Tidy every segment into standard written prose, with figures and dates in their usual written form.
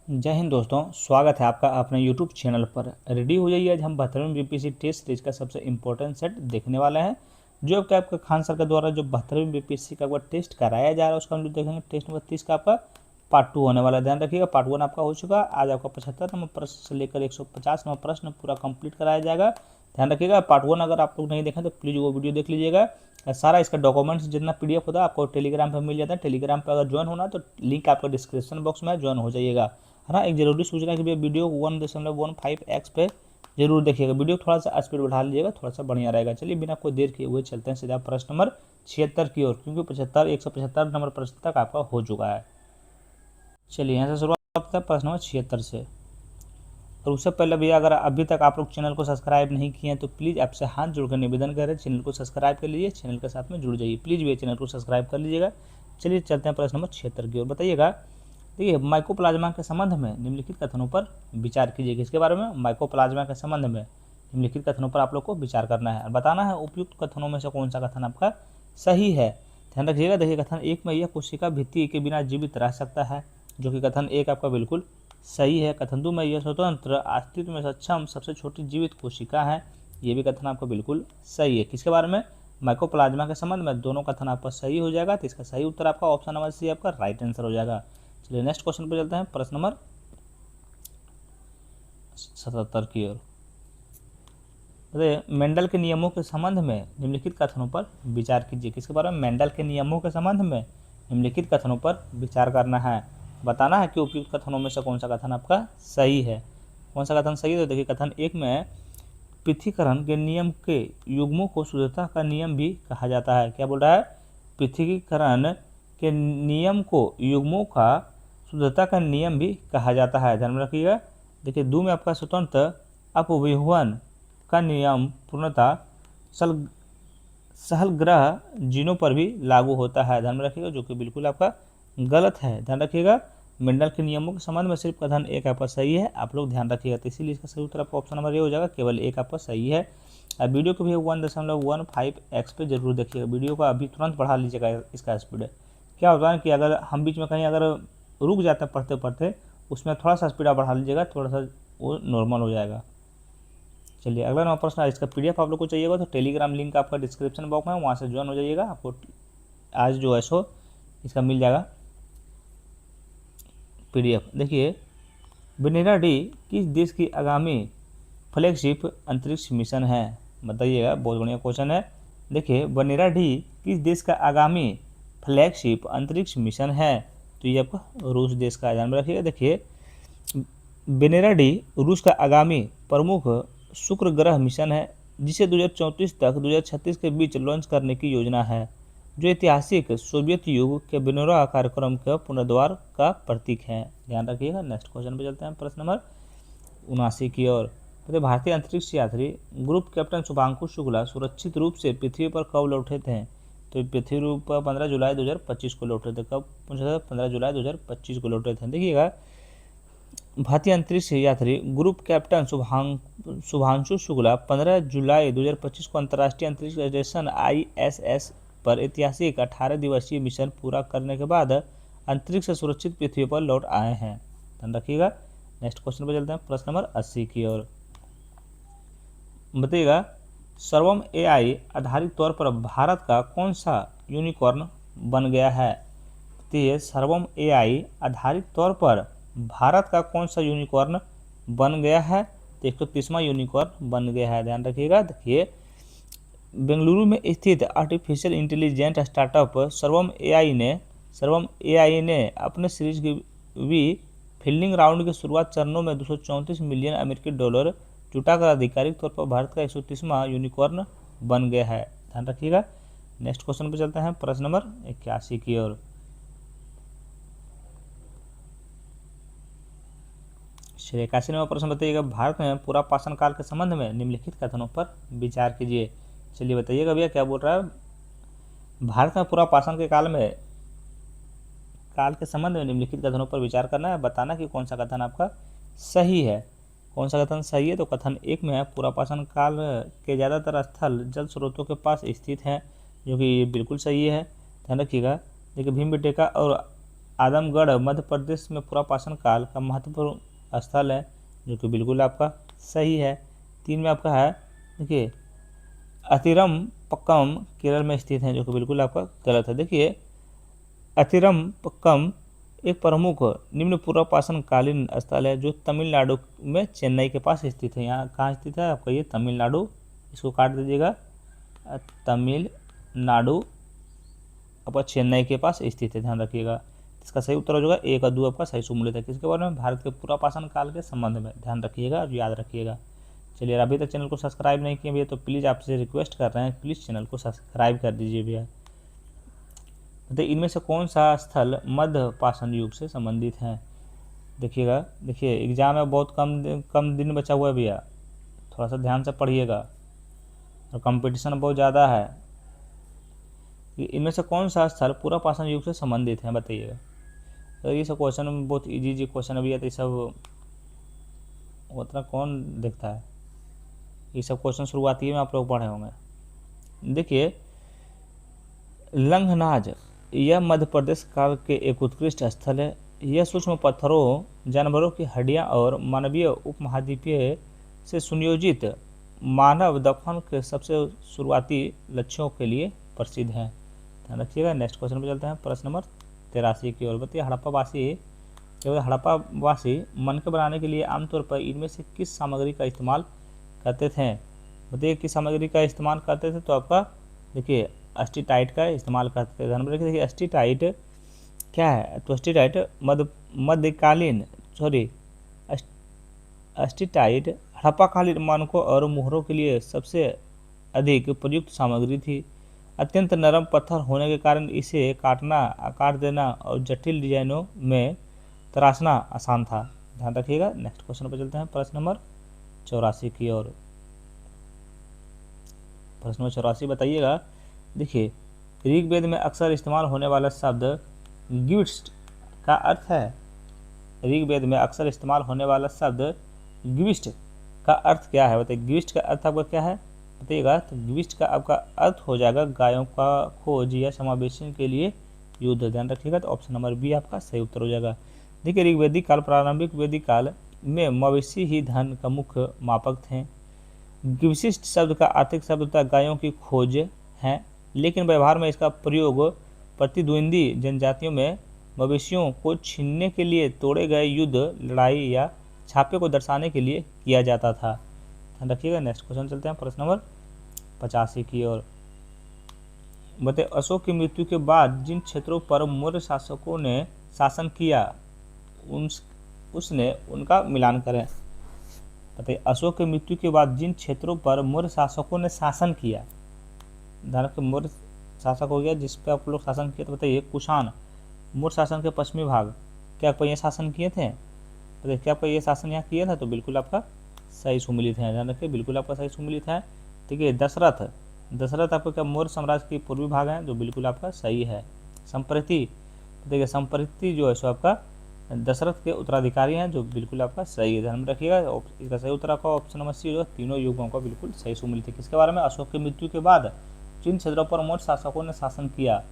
जय हिंद दोस्तों, स्वागत है आपका अपने YouTube चैनल पर। रेडी हो जाइए, आज हम 72वीं बीपीएससी टेस्ट सीरीज का सबसे इंपॉर्टेंट सेट देखने वाले हैं। जो आपका खान सर के द्वारा जो 72वीं बीपीएससी का टेस्ट कराया जा रहा है उसका हम जो देखेंगे टेस्ट नंबर 30 का आपका पार्ट 2 होने वाला है। ध्यान रखिएगा, पार्ट 1 आपका हो चुका है। आज आपका 75 नंबर प्रश्न से लेकर 150 नंबर प्रश्न पूरा कंप्लीट कराया जाएगा। ध्यान रखिएगा, पार्ट 1 अगर आप लोग नहीं देखें तो प्लीज़ वो वीडियो देख लीजिएगा। सारा इसका डॉक्यूमेंट्स जितना पीडीएफ होता है आपको टेलीग्राम पर मिल जाता है। टेलीग्राम पर अगर ज्वाइन होना है तो लिंक आपका डिस्क्रिप्शन बॉक्स में ज्वाइन हो जाइएगा, है ना। एक जरूरी सूचना कि भैया वीडियो 1.15x पे जरूर देखिएगा। वीडियो थोड़ा सा स्पीड बढ़ा लीजिएगा, थोड़ा सा बढ़िया रहेगा। चलिए बिना कोई देर किए हुए चलते हैं सीधा प्रश्न नंबर 76 की ओर, क्योंकि 175 नंबर प्रश्न तक आपका हो चुका है। चलिए यहाँ से शुरुआत करते हैं प्रश्न नंबर 76 से। और उससे पहले भैया अगर अभी तक आप लोग चैनल को सब्सक्राइब नहीं किए हैं तो प्लीज़ आपसे हाथ जोड़कर निवेदन करें, चैनल को सब्सक्राइब कर लीजिए, चैनल के साथ में जुड़ जाइए। प्लीज़ भैया चैनल को सब्सक्राइब कर लीजिएगा। चलिए चलते हैं प्रश्न नंबर 76 की ओर। बताइएगा, देखिए माइकोप्लाज्मा के संबंध में निम्नलिखित कथनों पर विचार कीजिए। किसके बारे में? माइकोप्लाज्मा के संबंध में निम्नलिखित कथनों पर आप लोग को विचार करना है और बताना है उपयुक्त कथनों में से कौन सा कथन आपका सही है। ध्यान रखिएगा, देखिए कथन 1 में यह कोशिका भित्ति के बिना जीवित रह सकता है, जो कि कथन 1 आपका बिल्कुल सही है। कथन 2 में यह स्वतंत्र अस्तित्व में सक्षम सबसे छोटी जीवित कोशिका है, ये भी कथन आपका बिल्कुल सही है। किसके बारे में? माइकोप्लाज्मा के संबंध में। दोनों कथन आपका सही हो जाएगा, तो इसका सही उत्तर आपका ऑप्शन नंबर सी आपका राइट आंसर हो जाएगा। चलिए नेक्स्ट क्वेश्चन पर चलते हैं, प्रश्न नंबर 77 की ओर। मेंडल के नियमों के संबंध में निम्नलिखित कथनों पर विचार कीजिए। किसके बारे में? मेंडल के नियमों के संबंध में निम्नलिखित कथनों पर विचार करना है, बताना है कि उपयुक्त कथनों में से कौन सा कथन आपका सही है। कौन सा कथन सही है? तो देखिए कथन 1 में पृथक्करण के नियम के युग्मों को शुद्धता का नियम भी कहा जाता है। क्या बोल रहा है? पृथक्करण के नियम को युग्मों का शुद्धता का नियम भी कहा जाता है। ध्यान में रखिएगा। देखिए 2 में आपका स्वतंत्र अपविहवन का नियम पूर्णतः सहल ग्रह जीनों पर भी लागू होता है। ध्यान में रखिएगा, जो कि बिल्कुल आपका गलत है। ध्यान रखिएगा, मेंडल के नियमों के संबंध में सिर्फ कथन 1 आपका सही है, आप लोग ध्यान रखिएगा। तो इसीलिए इसका सही उत्तर आपका ऑप्शन नंबर ये हो जाएगा, केवल 1 आपका सही है। अब वीडियो को भी 1.15x पे जरूर देखिएगा। वीडियो को अभी तुरंत बढ़ा लीजिएगा इसका स्पीड। क्या होता है कि अगर हम बीच में कहीं अगर रुक जाते हैं पढ़ते पढ़ते, उसमें थोड़ा सा स्पीड आप बढ़ा लीजिएगा, थोड़ा सा वो नॉर्मल हो जाएगा। चलिए अगला नंबर प्रश्न, इसका पीडीएफ आप लोग को चाहिएगा तो टेलीग्राम लिंक आपका डिस्क्रिप्शन बॉक्स में, वहाँ से ज्वाइन हो जाइएगा। आपको आज जो है सो इसका मिल जाएगा पीडीएफ। देखिए, वेनेरा डी किस देश की आगामी फ्लैगशिप अंतरिक्ष मिशन है? बताइएगा, बहुत बढ़िया क्वेश्चन है। देखिए वेनेरा डी किस देश का आगामी फ्लैगशिप अंतरिक्ष मिशन है? तो ये आपका रूस देश का। ध्यान में रखिएगा। देखिए वेनेरा डी रूस का आगामी प्रमुख शुक्र ग्रह मिशन है, जिसे 2034 तक 2036 के बीच लॉन्च करने की योजना है, जो ऐतिहासिक सोवियत युग के वेनेरा कार्यक्रम के पुनर्द्वार का प्रतीक है। ध्यान रखिएगा। नेक्स्ट क्वेश्चन पे चलते हैं, प्रश्न नंबर 79 की ओर। तो भारतीय अंतरिक्ष यात्री ग्रुप कैप्टन शुभांशु शुक्ला सुरक्षित रूप से पृथ्वी पर कब लौटे थे? तो पृथ्वी पर 15 जुलाई 2025 को लौटे थे। कब पूछा था? 15 जुलाई 2025 को लौटे थे। देखिएगा, भारतीय अंतरिक्ष यात्री ग्रुप कैप्टन शुभांशु शुक्ला 15 जुलाई 2025 को अंतर्राष्ट्रीय अंतरिक्ष स्टेशन ISS पर ऐतिहासिक 18 दिवसीय मिशन पूरा करने के बाद अंतरिक्ष से सुरक्षित पृथ्वी पर लौट आए हैं। ध्यान रखिएगा। नेक्स्ट क्वेश्चन पर चलते हैं, प्रश्न नंबर 80 की ओर। बताइएगा, सर्वम AI आधारित तौर पर भारत का कौन सा यूनिकॉर्न बन गया है? तो ये सर्वम AI आधारित तौर पर भारत का कौन सा यूनिकॉर्न बन गया है? तो 130वां यूनिकॉर्न बन गया है। ध्यान रखिएगा। देखिए बेंगलुरु में स्थित आर्टिफिशियल इंटेलिजेंट स्टार्टअप सर्वम AI ने अपने सीरीज की वी फील्डिंग राउंड के शुरुआत चरणों में 234 मिलियन अमेरिकी डॉलर जुटाकर आधिकारिक तौर पर भारत का 130वां यूनिकॉर्न बन गया है। ध्यान रखिएगा। नेक्स्ट क्वेश्चन पर चलते हैं, प्रश्न नंबर 81 की ओर। 81वां प्रश्न बताइएगा, भारत में पूरा पाषाण काल के संबंध में निम्नलिखित कथनों पर विचार कीजिए। चलिए बताइएगा भैया क्या बोल रहा है। भारत में पूरा पाषाण के काल के संबंध में निम्नलिखित कथनों पर विचार करना है, बताना कि कौन सा कथन आपका सही है। कौन सा कथन सही है? तो कथन 1 में है पूरा पाषाण काल के ज़्यादातर स्थल जल स्रोतों के पास स्थित है, जो कि ये बिल्कुल सही है। ध्यान रखिएगा। देखिए भीमबेटका और आदमगढ़ मध्य प्रदेश में पुरापाषाण काल का महत्वपूर्ण स्थल है, जो कि बिल्कुल आपका सही है। 3 में आपका है, देखिए अतिरमपक्कम केरल में स्थित है, जो कि बिल्कुल आपका गलत है। देखिए अतिरमपक्कम एक प्रमुख निम्न पुरापाषाण कालीन स्थल है, जो तमिलनाडु में चेन्नई के पास स्थित है। यहाँ कहाँ स्थित है आपका, ये तमिलनाडु, इसको काट दीजिएगा, तमिलनाडु आपका चेन्नई के पास स्थित है, ध्यान रखिएगा। इसका सही उत्तर हो जाएगा 1 और 2 आपका सही सम्मिलित है। किसके बारे में, भारत के पुरापाषाण काल के संबंध में, ध्यान रखिएगा और याद रखिएगा। चलिए, अभी तक चैनल को सब्सक्राइब नहीं किए भैया तो प्लीज़ आपसे रिक्वेस्ट कर रहे हैं, प्लीज़ चैनल को सब्सक्राइब कर दीजिए भैया। तो इनमें से कौन सा स्थल मध्य पाषाण युग से संबंधित है? देखिएगा, देखिए एग्जाम में बहुत कम दिन बचा हुआ है भैया, थोड़ा सा ध्यान से पढ़िएगा और कंपटीशन बहुत ज़्यादा है। इनमें से कौन सा स्थल पुरापाषाण युग से संबंधित है, बताइएगा। तो ये सब क्वेश्चन बहुत इजी क्वेश्चन अभी है, तो ये सब उतना कौन देखता है, ये सब क्वेश्चन शुरुआती में आप लोग पढ़े होंगे। देखिए लंघनाज यह मध्य प्रदेश काल के एक उत्कृष्ट स्थल है। यह सूक्ष्म पत्थरों, जानवरों की हड्डियां और मानवीय उपमहाद्वीपीय से सुनियोजित मानव दफन के सबसे शुरुआती लक्ष्यों के लिए प्रसिद्ध है। ध्यान रखिएगा। नेक्स्ट क्वेश्चन पे चलते हैं, प्रश्न नंबर 83 की ओर। बताइए हड़प्पावासी मनके बनाने के लिए आमतौर पर इनमें से किस सामग्री का इस्तेमाल करते थे? बताइए किस सामग्री का इस्तेमाल करते थे, तो आपका देखिए अस्टीटाइट का इस्तेमाल करते थे। ध्यान में रखिए, देखिए अस्टीटाइट क्या है, तो अस्टीटाइट मध्यकालीन अस्टीटाइट हड़प्पाकालीन मानकों और मोहरों के लिए सबसे अधिक प्रयुक्त सामग्री थी। अत्यंत नरम पत्थर होने के कारण इसे काटना, आकार देना और जटिल डिजाइनों में तराशना आसान था। ध्यान रखिएगा। नेक्स्ट क्वेश्चन पर चलते हैं, प्रश्न नंबर 84 की ओर। प्रश्न नंबर 84 बताइएगा। देखिए ऋग्वेद में अक्सर इस्तेमाल होने वाला शब्द ग्विष्ट का अर्थ है। ऋग्वेद में अक्सर इस्तेमाल होने वाला शब्द ग्विष्ट का अर्थ क्या है, बताइए। ग्विष्ट का अर्थ आपका क्या है, बताइएगा। तो ग्विष्ट का आपका अर्थ हो जाएगा गायों का खोज या समावेशन के लिए युद्ध। ध्यान रखिएगा। तो ऑप्शन नंबर बी आपका सही उत्तर हो जाएगा। देखिए ऋग्वेदिक काल, प्रारंभिक वैदिक काल में मवेशी ही धन का मुख्य मापक थे। विशिष्ट शब्द का आर्थिक शब्द था गायों की खोज है, लेकिन व्यवहार में इसका प्रयोग प्रतिद्वंदी जनजातियों में मवेशियों को छीनने के लिए तोड़े गए युद्ध, लड़ाई या छापे को दर्शाने के लिए किया जाता था। ध्यान रखिएगा। नेक्स्ट क्वेश्चन चलते हैं, प्रश्न नंबर 85 की ओर। बताइए अशोक की मृत्यु के बाद जिन क्षेत्रों पर मौर्य शासकों ने शासन किया उसने उनका मिलान करें। बताइए अशोक की मृत्यु के बाद जिन क्षेत्रों पर मौर्य शासकों ने शासन किया, ध्यान रखिए मौर्य शासक हो गया जिस पे आप लोग शासन किए, तो बताइए कुषाण मौर्य शासन के पश्चिमी भाग, क्या आपको ये शासन किए थे? बताइए क्या आपका ये शासन यहाँ किया था? तो बिल्कुल आपका सही सुमिलित है। ध्यान रखिए बिल्कुल आपका सही सुमिलित है। ठीक है। दशरथ आपको क्या मौर्य साम्राज्य के पूर्वी भाग है, जो बिल्कुल आपका सही है। संप्रति, देखिए संप्रति जो है सो आपका दशरथ के उत्तराधिकारी हैं, जो बिल्कुल आपका सही है। ध्यान में रखिएगा। इसका सही उत्तर आपका ऑप्शन नंबर सी जो तीनों युगों का बिल्कुल सही सुमिलित है। किसके बारे में? अशोक की मृत्यु के बाद जिन क्षेत्रों पर मौर्य शासकों ने शासन किया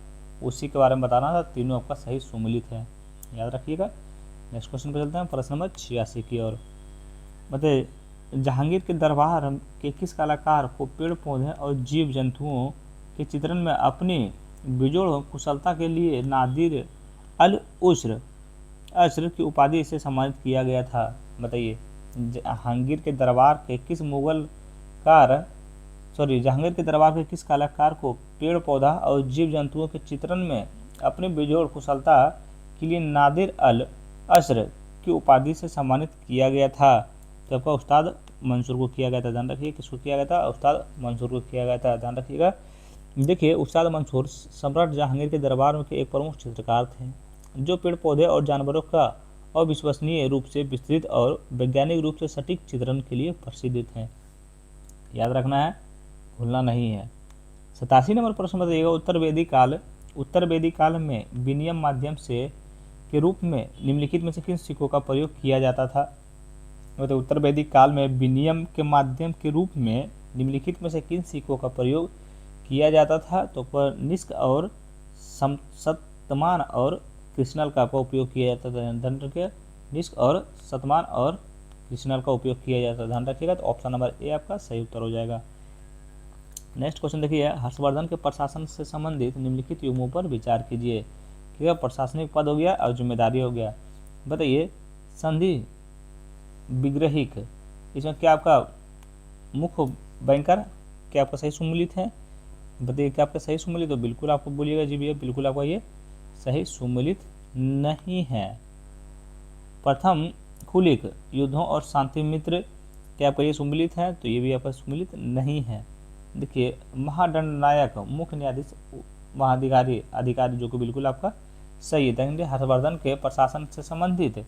उसी के बारे में बताना था। तीनों आपका सही सुमिलित है, याद रखिएगा। नेक्स्ट क्वेश्चन पर चलते हैं, प्रश्न नंबर 86 की ओर। बताइए जहांगीर के दरबार के किस कलाकार को पेड़ पौधे और जीव जंतुओं के चित्रण में अपनी बेजोड़ कुशलता के लिए नादिर अल अश्र की उपाधि से सम्मानित किया गया था? बताइए जहांगीर के दरबार के किस जहांगीर के दरबार के किस कलाकार को पेड़ पौधा और जीव जंतुओं के चित्रण में अपनी बेजोड़ कुशलता के लिए नादिर अल अश्र की उपाधि से सम्मानित किया गया था? तो आपका उस्ताद मंसूर को किया गया था। ध्यान रखिए किसको किया गया था? उस्ताद मंसूर को किया गया था। ध्यान रखिएगा। देखिए उस्ताद मंसूर सम्राट जहांगीर के दरबार के एक प्रमुख चित्रकार थे, जो पेड़ पौधे और जानवरों का अविश्वसनीय रूप से विस्तृत और वैज्ञानिक रूप से सटीक चित्रण के लिए प्रसिद्ध थे। याद रखना है, भूलना नहीं है। 87 नंबर प्रश्न बताइएगा। उत्तर वेदिक काल में विनिमय माध्यम से के रूप में निम्नलिखित में से किन सिक्कों का प्रयोग किया जाता था? तो उत्तर वैदिक काल में विनिमय के माध्यम के रूप में निम्नलिखित में से किन सिक्कों का प्रयोग किया जाता था? तो निष्क और सतमान और कृष्णल का आपका उपयोग किया जाता था, ध्यान रखिएगा। निष्क और शतमान और कृष्णल का उपयोग किया जाता है, ध्यान रखिएगा। तो ऑप्शन नंबर ए आपका सही उत्तर हो जाएगा। नेक्स्ट क्वेश्चन देखिए, हर्षवर्धन के प्रशासन से संबंधित निम्नलिखित युग्मों पर विचार कीजिए। ठीक है, प्रशासनिक पद हो गया और जिम्मेदारी हो गया। बताइए, संधि विग्रहिक, इसमें क्या आपका मुख्य बैंकर क्या आपका सही सुमेलित है? बताइए क्या आपका सही सुमेलित? तो बिल्कुल आपको बोलिएगा जी भैया, बिल्कुल आपका ये सही सुमेलित नहीं है। प्रथम खुलिक, युद्धों और शांति मित्र, क्या आपका ये सुमेलित है? तो ये भी आपका सुमेलित नहीं है। देखिए, महादंडनायक, मुख्य न्यायाधीश, अधिकारी जो कि बिल्कुल आपका सही है। देखेंगे हर्षवर्धन के प्रशासन से संबंधित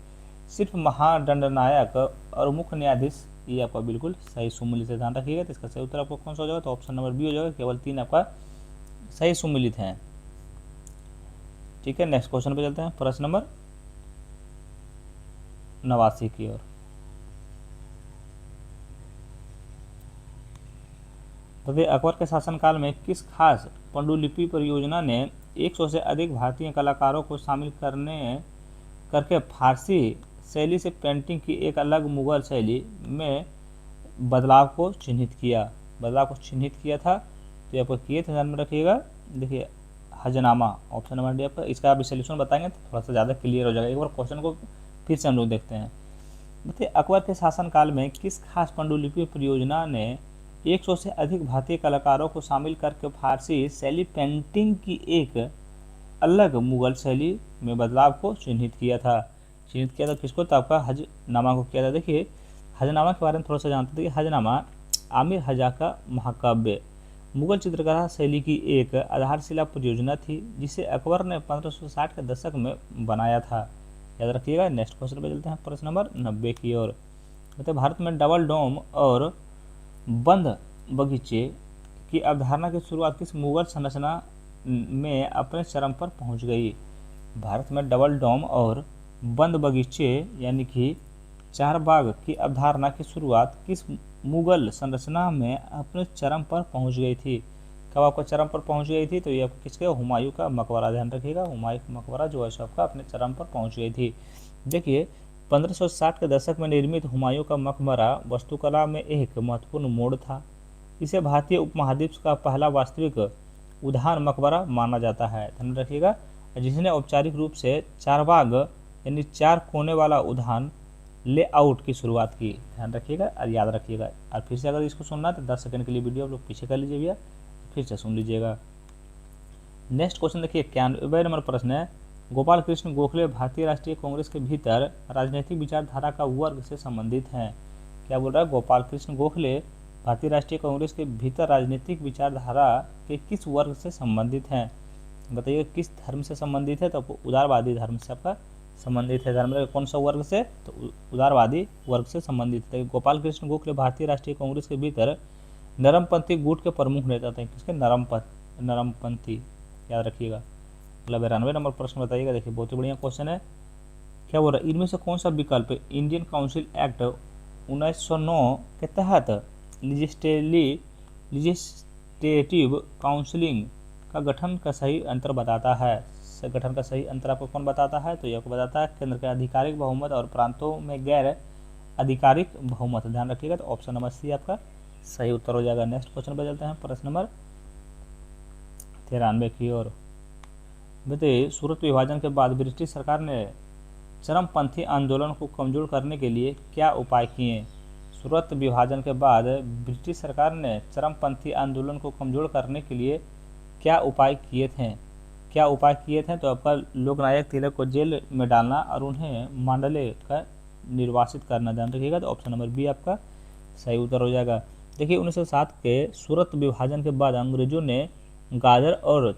सिर्फ महादंडनायक और मुख्य न्यायाधीश, ये आपका बिल्कुल सही सुमेलित से, ध्यान रखिएगा। तो इसका सही उत्तर आपको कौन सा हो जाएगा? तो ऑप्शन नंबर बी हो जाएगा। केवल 3 आपका सही सुमेलित है। ठीक है, नेक्स्ट क्वेश्चन पे चलते हैं, प्रश्न नंबर 89 की ओर। तभी अकबर के शासनकाल में किस खास पांडुलिपि परियोजना ने 100 से अधिक भारतीय कलाकारों को शामिल करके फारसी शैली से पेंटिंग की एक अलग मुगल शैली में बदलाव को चिन्हित किया था? तो आपको किए थे, ध्यान में रखिएगा। देखिए, हजनामा, ऑप्शन नंबर डी आपका। इसका आप सोल्यूशन बताएंगे तो थोड़ा सा ज़्यादा क्लियर हो जाएगा। एक बार क्वेश्चन को फिर से हम लोग देखते हैं। देखिए, अकबर के शासनकाल में किस खास पांडुलिपि परियोजना ने 100 से अधिक भारतीय कलाकारों को शामिल करके फारसी शैली पेंटिंग की एक अलग मुगल शैली में बदलाव को चिन्हित किया था? किसको? तो आपका हजनामा को किया था। देखिए, हजनामा के बारे में थोड़ा सा जानते हैं। हजनामा आमिर हजा का महाकाव्य मुगल चित्रकला शैली की एक आधारशिला परियोजना थी, जिसे अकबर ने 1560 के दशक में बनाया था, याद रखिएगा। नेक्स्ट क्वेश्चन पे चलते हैं, प्रश्न नंबर 90 की ओर। कहते भारत में डबल डोम और बंद बगीचे की अवधारणा की शुरुआत किस मुगल संरचना में अपने चरम पर पहुंच गई? भारत में डबल डोम और बंद बगीचे यानी कि 4 बाग की अवधारणा की शुरुआत किस मुगल संरचना में अपने चरम पर पहुंच गई थी? कब आपका चरम पर पहुंच गई थी? तो ये आपको किसके? हुमायूं का मकबरा, ध्यान रखिएगा। हुमायूं का मकबरा जो है आपका अपने चरम पर पहुंच गई थी। देखिए, 1560 के दशक में निर्मित हुमायूं का मकबरा वास्तुकला में एक महत्वपूर्ण मोड़ था। इसे भारतीय उपमहाद्वीप का पहला वास्तविक उद्यान मकबरा माना जाता है, ध्यान रखिएगा, जिसने औपचारिक रूप से 4 बाग यानी 4 कोने वाला उद्यान लेआउट की शुरुआत की, ध्यान रखिएगा और याद रखिएगा। और फिर से अगर इसको सुनना है तो 10 सेकंड के लिए वीडियो आप लोग पीछे कर लीजिए भैया, फिर से सुन लीजिएगा। नेक्स्ट क्वेश्चन देखिए, 91 नंबर प्रश्न है, गोपाल कृष्ण गोखले भारतीय राष्ट्रीय कांग्रेस के भीतर राजनीतिक विचारधारा का वर्ग से संबंधित हैं? क्या बोल रहा है? गोपाल कृष्ण गोखले भारतीय राष्ट्रीय कांग्रेस के भीतर राजनीतिक विचारधारा के किस वर्ग से संबंधित हैं? बताइए किस धर्म से संबंधित है? तो आपको उदारवादी धर्म से आपका संबंधित है। धर्म कौन सा वर्ग से? तो उदारवादी वर्ग से संबंधित है। गोपाल कृष्ण गोखले भारतीय राष्ट्रीय कांग्रेस के भीतर नरमपंथी गुट के प्रमुख नेता थे। किसके? नरमपंथी, याद रखिएगा। अगला 92 नंबर प्रश्न बताइएगा। देखिए, बहुत ही बढ़िया क्वेश्चन है। क्या बोल रहा है? इनमें से कौन सा विकल्प इंडियन काउंसिल एक्ट 1909 के तहत लेजिस्लेटिव काउंसिलिंग का गठन का सही अंतर बताता है? गठन का सही अंतर आपको कौन बताता है? तो ये आपको बताता है केंद्र का आधिकारिक बहुमत और प्रांतों में गैर आधिकारिक बहुमत, ध्यान रखिएगा। तो ऑप्शन नंबर सी आपका सही उत्तर हो जाएगा। नेक्स्ट क्वेश्चन पर चलते हैं, प्रश्न नंबर 93 की ओर। बताइए, सूरत विभाजन के बाद ब्रिटिश सरकार ने चरमपंथी आंदोलन को कमजोर करने के लिए क्या उपाय किए? सूरत विभाजन के बाद ब्रिटिश सरकार ने चरमपंथी आंदोलन को कमजोर करने के लिए क्या उपाय किए थे? तो आपका लोकनायक तिलक को जेल में डालना और उन्हें मांडले का निर्वासित करना, ध्यान रखिएगा। तो ऑप्शन नंबर बी आपका सही उत्तर हो जाएगा। देखिए, 1907 के सूरत विभाजन के बाद अंग्रेजों ने गाजर और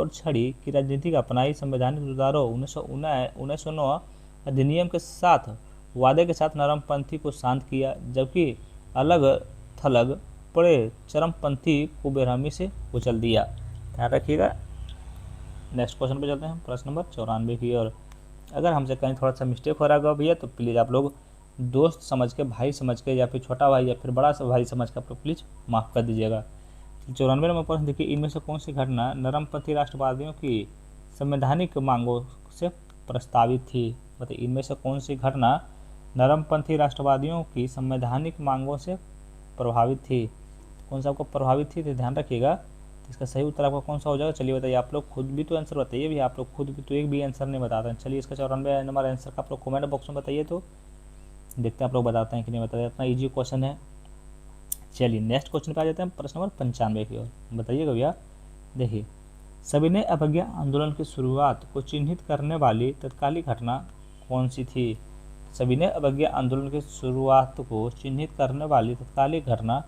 छड़ी की राजनीति अपनाई। संवैधानिक सुधारों 1909 अधिनियम के साथ वादे के साथ नरमपंथी को शांत किया, जबकि अलग थलग पड़े चरमपंथी को बेरहमी से कुचल दिया, ध्यान रखिएगा। नेक्स्ट क्वेश्चन पे चलते हैं, प्रश्न नंबर 94 की ओर। अगर हमसे कहीं थोड़ा सा मिस्टेक हो रहा होगा भैया तो प्लीज़ आप लोग दोस्त समझ के, भाई समझ के, या फिर छोटा भाई या फिर बड़ा सा भाई समझ के आप लोग प्लीज़ माफ़ कर दीजिएगा। 94 नंबर प्रश्न देखिए, इनमें से कौन सी घटना नरमपंथी राष्ट्रवादियों की संवैधानिक मांगों से प्रस्तावित थी? बताइए, इनमें से कौन सी घटना नरमपंथी राष्ट्रवादियों की संवैधानिक मांगों से प्रभावित थी? कौन सा आपको प्रभावित थी, तो ध्यान रखिएगा। इसका सही उत्तर आपका कौन सा हो जाएगा? चलिए बताइए, आप लोग खुद भी तो आंसर बताइए भी, आप लोग खुद भी तो एक भी आंसर नहीं बताते हैं। चलिए, इसका 94 नंबर आंसर का आप लोग कमेंट बॉक्स में बताइए, तो देखते हैं आप लोग बताते हैं कि नहीं बताते। इतना ईजी क्वेश्चन है। चलिए नेक्स्ट क्वेश्चन पे आ जाते हैं, प्रश्न नंबर 95 की ओर। बताइएगा भैया। देखिए, सविनय अवज्ञा आंदोलन की शुरुआत को चिन्हित करने वाली तत्कालीन घटना कौन सी थी? सविनय अवज्ञा आंदोलन की शुरुआत को चिन्हित करने वाली तत्कालीन घटना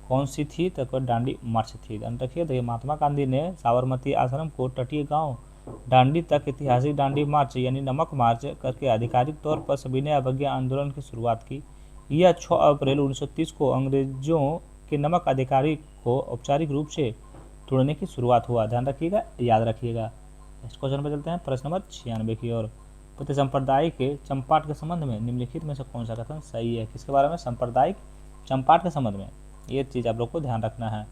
कौन सी थी? तो डांडी मार्च थी। ध्यान रखिए। देखिए, महात्मा गांधी ने साबरमती आश्रम को तटीय गांव डांडी तक ऐतिहासिक डांडी मार्च यानी नमक मार्च करके आधिकारिक तौर पर सविनय अवज्ञा आंदोलन की शुरुआत की। यह 6 अप्रैल 1930 को अंग्रेजों के नमक अधिकारी को औपचारिक रूप से तोड़ने की शुरुआत हुआ। ध्यान रखिएगा, याद रखिएगा। नेक्स्ट क्वेश्चन पर चलते हैं, प्रश्न नंबर 96 की ओर। पति संप्रदाय के चंपाट के संबंध में निम्नलिखित में से कौन सा कथन सही है? किसके बारे में? सांप्रदायिक चंपाट के संबंध में। ये चीज़ आप लोग को ध्यान रखना है।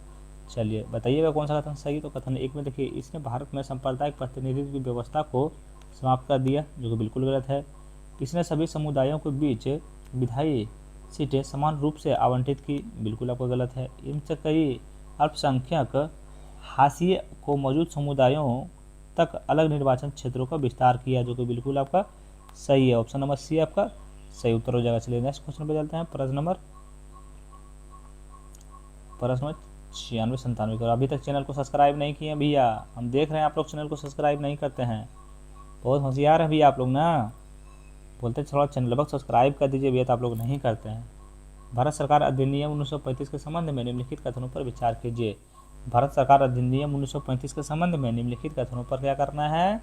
चलिए बताइएगा कौन सा कथन सही। तो कथन 1 में देखिए, इसने भारत में सांप्रदायिक प्रतिनिधित्व की व्यवस्था को समाप्त कर दिया, जो कि बिल्कुल गलत है। इसने सभी समुदायों के बीच विधायी सीटें समान रूप से आवंटित की, बिल्कुल आपका गलत है। इनसे कई अल्पसंख्यक हाशिए को मौजूद समुदायों तक अलग निर्वाचन क्षेत्रों का विस्तार किया, जो कि बिल्कुल आपका सही है। ऑप्शन नंबर सी आपका सही उत्तर हो जाएगा। चलिए नेक्स्ट क्वेश्चन पे चलते हैं, प्रश्न नंबर 96-97 की। अभी तक चैनल को सब्सक्राइब नहीं किए भैया, हम देख रहे हैं आप लोग चैनल को सब्सक्राइब नहीं करते हैं। बहुत होशियार है भैया आप लोग ना, बोलते थोड़ा चैनल पर सब्सक्राइब कर दीजिए भैया, तो आप लोग नहीं करते हैं। भारत सरकार अधिनियम 1935 के संबंध में निम्नलिखित कथनों पर विचार कीजिए। भारत सरकार अधिनियम 1935 के संबंध में निम्नलिखित कथनों पर क्या करना है?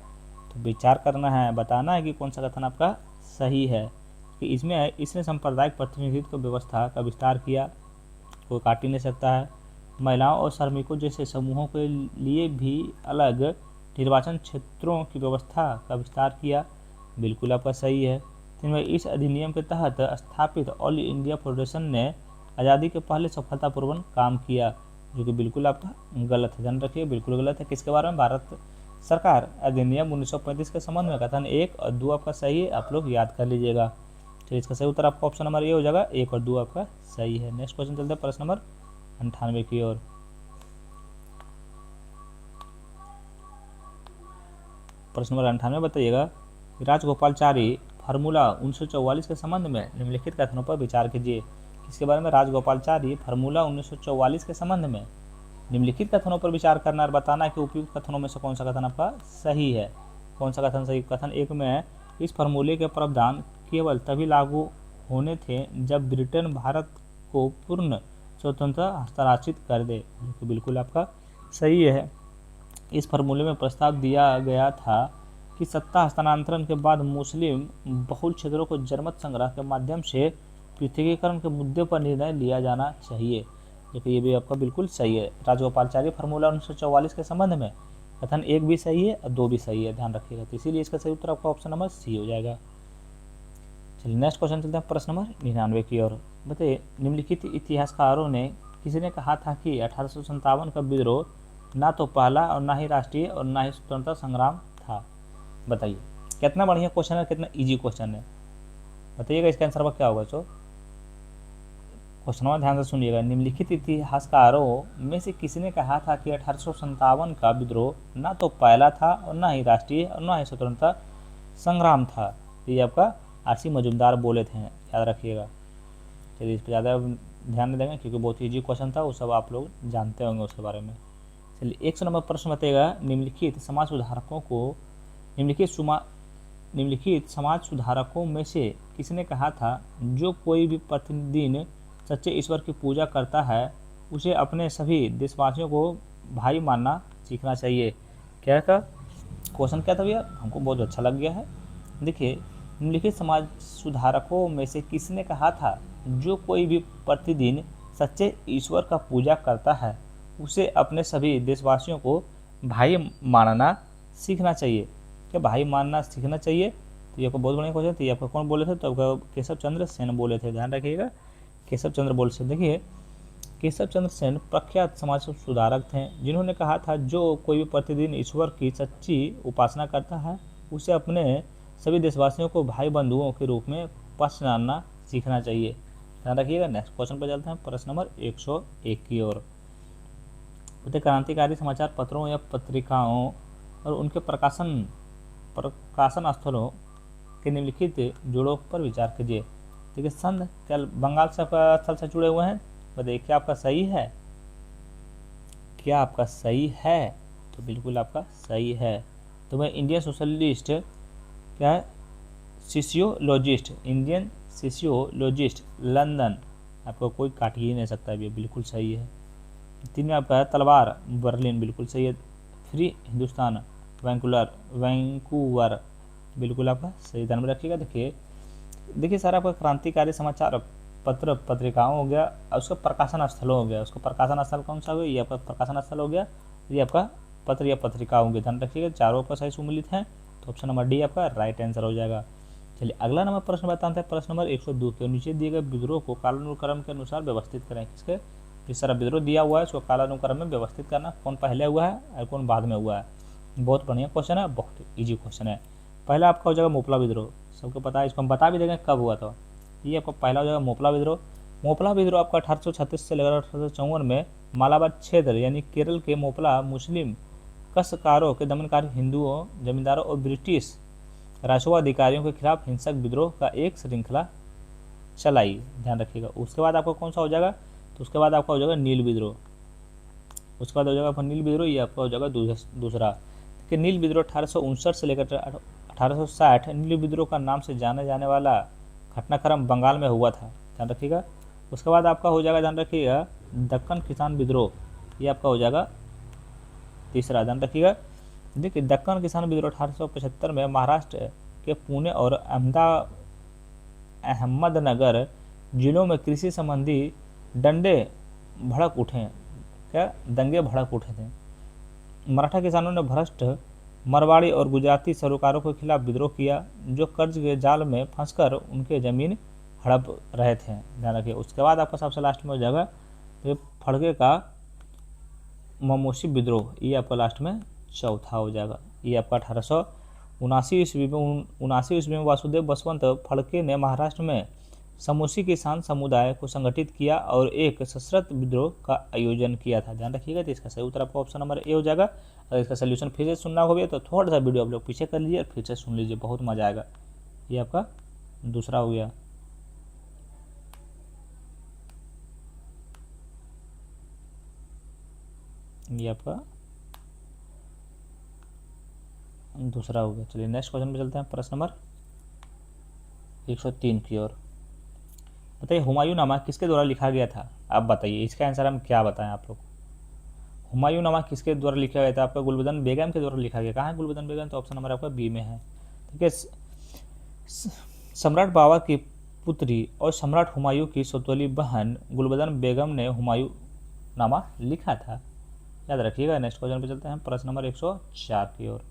तो विचार करना है, बताना है कि कौन सा कथन आपका सही है। कि इसमें इसने सांप्रदायिक प्रतिनिधित्व व्यवस्था का विस्तार किया, कोई काट ही नहीं सकता है। महिलाओं और श्रमिकों जैसे समूहों के लिए भी अलग निर्वाचन क्षेत्रों की व्यवस्था का विस्तार किया, बिल्कुल आपका सही है। इनमें इस अधिनियम के तहत स्थापित ऑल इंडिया फेडरेशन ने आज़ादी के पहले सफलतापूर्वक काम किया, जो कि बिल्कुल आपका गलत है। ध्यान रखिए, बिल्कुल गलत है। किसके बारे में? भारत सरकार अधिनियम 1935 के संबंध में कथन 1 और 2 आपका सही है, आप लोग याद कर लीजिएगा। तो इसका सही उत्तर आपका ऑप्शन नंबर ए हो जाएगा, 1 और 2 आपका सही है। नेक्स्ट क्वेश्चन चलते हैं, प्रश्न नंबर 98 की ओर। प्रश्न नंबर 98 बताइएगा, राजगोपालचारी फार्मूला 1944 के संबंध में निम्नलिखित कथनों पर विचार कीजिए। किसके बारे में? राजगोपालचारी फार्मूला 1944 के संबंध में निम्नलिखित कथनों पर विचार करना और बताना है कि उपयुक्त कथनों में से कौन सा कथन आपका सही है। कौन सा कथन सही? कथन 1 में, इस फार्मूले के प्रावधान केवल तभी लागू होने थे जब ब्रिटेन भारत को पूर्ण स्वतंत्रता हस्ताक्षरित कर दे, जो कि बिल्कुल आपका सही है। इस फार्मूले में प्रस्ताव दिया गया था कि सत्ता हस्तांतरण के बाद मुस्लिम बहुल क्षेत्रों को जनमत संग्रह के माध्यम से पृथकीकरण के मुद्दे पर निर्णय लिया जाना चाहिए, जो कि ये भी आपका बिल्कुल सही है। राजगोपालचारी फार्मूला 1944 के संबंध में कथन 1 भी सही है और 2 भी सही है, ध्यान रखिएगा। तो इसीलिए इसका सही उत्तर आपका ऑप्शन नंबर सी हो जाएगा। चलिए नेक्स्ट क्वेश्चन चलते हैं, प्रश्न नंबर 99 की ओर। बताइए, निम्नलिखित इतिहासकारों ने किसने कहा था कि 1857 का विद्रोह ना तो पहला और ना ही राष्ट्रीय और ना ही स्वतंत्रता संग्राम था? बताइए, कितना बढ़िया क्वेश्चन है, कितना इजी क्वेश्चन है। बताइएगा इसका आंसर क्या होगा। तो क्वेश्चन ध्यान से सुनिएगा। निम्नलिखित इतिहासकारों में से किसने कहा था कि 1857 का विद्रोह ना तो पहला था और ना ही राष्ट्रीय और ना ही स्वतंत्रता संग्राम था? ये आपका आरसी मजुमदार बोले थे, याद रखिएगा। चलिए इस पर ज़्यादा ध्यान नहीं देंगे क्योंकि बहुत ईजी क्वेश्चन था, वो सब आप लोग जानते होंगे उसके बारे में। चलिए 100 नंबर प्रश्न बताएगा, निम्नलिखित समाज सुधारकों को निम्नलिखित समाज सुधारकों में से किसने कहा था जो कोई भी प्रतिदिन सच्चे ईश्वर की पूजा करता है उसे अपने सभी देशवासियों को भाई मानना सीखना चाहिए? क्या का क्वेश्चन क्या था भैया, हमको बहुत अच्छा लग गया है। देखिए, निम्नलिखित समाज सुधारकों में से किसने कहा था जो कोई भी प्रतिदिन सच्चे ईश्वर का पूजा करता है उसे अपने सभी देशवासियों को भाई मानना सीखना चाहिए? क्या भाई मानना सीखना चाहिए? तो ये आपको बहुत बढ़िया क्वेश्चन। तो ये आपको कौन बोले थे? तो आपका केशव चंद्र सेन बोले थे, ध्यान रखिएगा, केशव चंद्र बोले थे। देखिए, केशव चंद्र सेन प्रख्यात समाज सुधारक थे जिन्होंने कहा था जो कोई भी प्रतिदिन ईश्वर की सच्ची उपासना करता है उसे अपने सभी देशवासियों को भाई बंधुओं के रूप में पहचानना सीखना चाहिए। ध्यान रखिएगा। नेक्स्ट क्वेश्चन पर चलते हैं, प्रश्न नंबर 101 की ओर। क्रांतिकारी समाचार पत्रों या पत्रिकाओं और उनके प्रकाशन स्थलों के निम्नलिखित जोड़ों पर विचार कीजिए। देखिए, संघ क्या बंगाल स्थल से जुड़े हुए हैं? बताइए क्या आपका सही है? क्या आपका सही है? तो बिल्कुल आपका सही है। तो मैं इंडियन सोशलिस्ट क्या है, सोशियोलॉजिस्ट, इंडियन सोशियोलॉजिस्ट लंदन, आपको कोई काट ही नहीं सकता, ये बिल्कुल सही है। 3 में आपका है तलवार, बर्लिन, बिल्कुल सही है। फ्री हिंदुस्तान, वैंकूवर, बिल्कुल आपका सही। ध्यान में रखिएगा। देखिए सर, आपका क्रांतिकारी समाचार पत्र पत्रिकाओं हो गया, उसका प्रकाशन स्थलों हो गया। उसका प्रकाशन स्थल कौन सा हो गया? ये आपका प्रकाशन स्थल हो गया, ये आपका पत्र या पत्रिका होंगे। ध्यान रखिएगा, चारों का सही सम्मिलित है, तो ऑप्शन नंबर डी आपका राइट आंसर हो जाएगा। चलिए अगला नंबर प्रश्न बताते हैं, प्रश्न नंबर 102 के नीचे दिए गए विद्रोह को कालानुक्रम के अनुसार व्यवस्थित करें। किसके जिस तरह विद्रोह दिया हुआ है उसको कालानुक्रम में व्यवस्थित करना, कौन पहले हुआ है और कौन बाद में हुआ है। बहुत बढ़िया क्वेश्चन है, बहुत ईजी क्वेश्चन है। पहला आपका हो जाएगा मोपला विद्रोह, सबको पता है, इसको हम बता भी देंगे कब हुआ था। ये आपका पहला हो जाएगा मोपला विद्रोह। मोपला विद्रोह आपका 1836 से लेकर 1854 में मालाबार क्षेत्र यानी केरल के मोपला मुस्लिम कष्टकारों के दमनकारी हिंदुओं, जमींदारों और ब्रिटिश राजस्व अधिकारियों के खिलाफ हिंसक विद्रोह का एक श्रृंखला चलाई। ध्यान रखिएगा। उसके बाद आपका कौन सा हो जाएगा? तो उसके बाद आपका हो जाएगा नील विद्रोह। उसके बाद हो जाएगा आपका नील विद्रोह, ये आपका हो जाएगा दूसरा। कि नील विद्रोह 1859 से लेकर 1860 नील विद्रोह का नाम से जाने जाने वाला घटनाक्रम बंगाल में हुआ था। ध्यान रखिएगा। उसके बाद आपका हो जाएगा, ध्यान रखिएगा, दक्कन किसान विद्रोह, ये आपका हो जाएगा तीसरा। ध्यान रखिएगा। देखिए दक्कन किसान विद्रोह 1875 में महाराष्ट्र के पुणे और अहमदनगर जिलों में कृषि संबंधी दंगे भड़क उठे थे। मराठा किसानों ने भ्रष्ट मरवाड़ी और गुजराती सरोकारों के खिलाफ विद्रोह किया जो कर्ज के जाल में फंसकर उनके जमीन हड़प रहे थे। ध्यान रखिए। उसके बाद आपका सबसे लास्ट में हो जाएगा तो फड़के का ममोसी विद्रोह, ये आपका लास्ट में चौथा हो जाएगा। ये आपका 1879 ईस्वी में वासुदेव बसवंत फड़के ने महाराष्ट्र में समोसी किसान समुदाय को संगठित किया और एक सशस्त्र विद्रोह का आयोजन किया था। ध्यान रखिएगा। तो इसका सही उत्तर आपका ऑप्शन नंबर ए हो जाएगा। अगर इसका सोल्यूशन फिर से सुनना होगा तो थोड़ा सा वीडियो आप लोग पीछे कर लीजिए और फिर से सुन लीजिए, बहुत मजा आएगा। ये आपका दूसरा हो गया। ये आपका दूसरा हो गया। चलिए नेक्स्ट क्वेश्चन पे चलते हैं, प्रश्न नंबर 103 की ओर। बताइए हुमायूं नामा किसके द्वारा लिखा गया था? आप बताइए, इसका आंसर हम क्या बताएं आप लोग। हुमायूं नामा किसके द्वारा लिखा गया था? आपका गुलबदन बेगम के द्वारा लिखा गया। कहाँ है गुलबदन बेगम? तो ऑप्शन नंबर आपका बी में है। ठीक है। सम्राट बाबर की पुत्री और सम्राट हुमायूं की सौतेली बहन गुलबदन बेगम ने हुमायूं नामा लिखा था, याद रखिएगा। नेक्स्ट क्वेश्चन पे चलते हैं, प्रश्न नंबर 104 की ओर।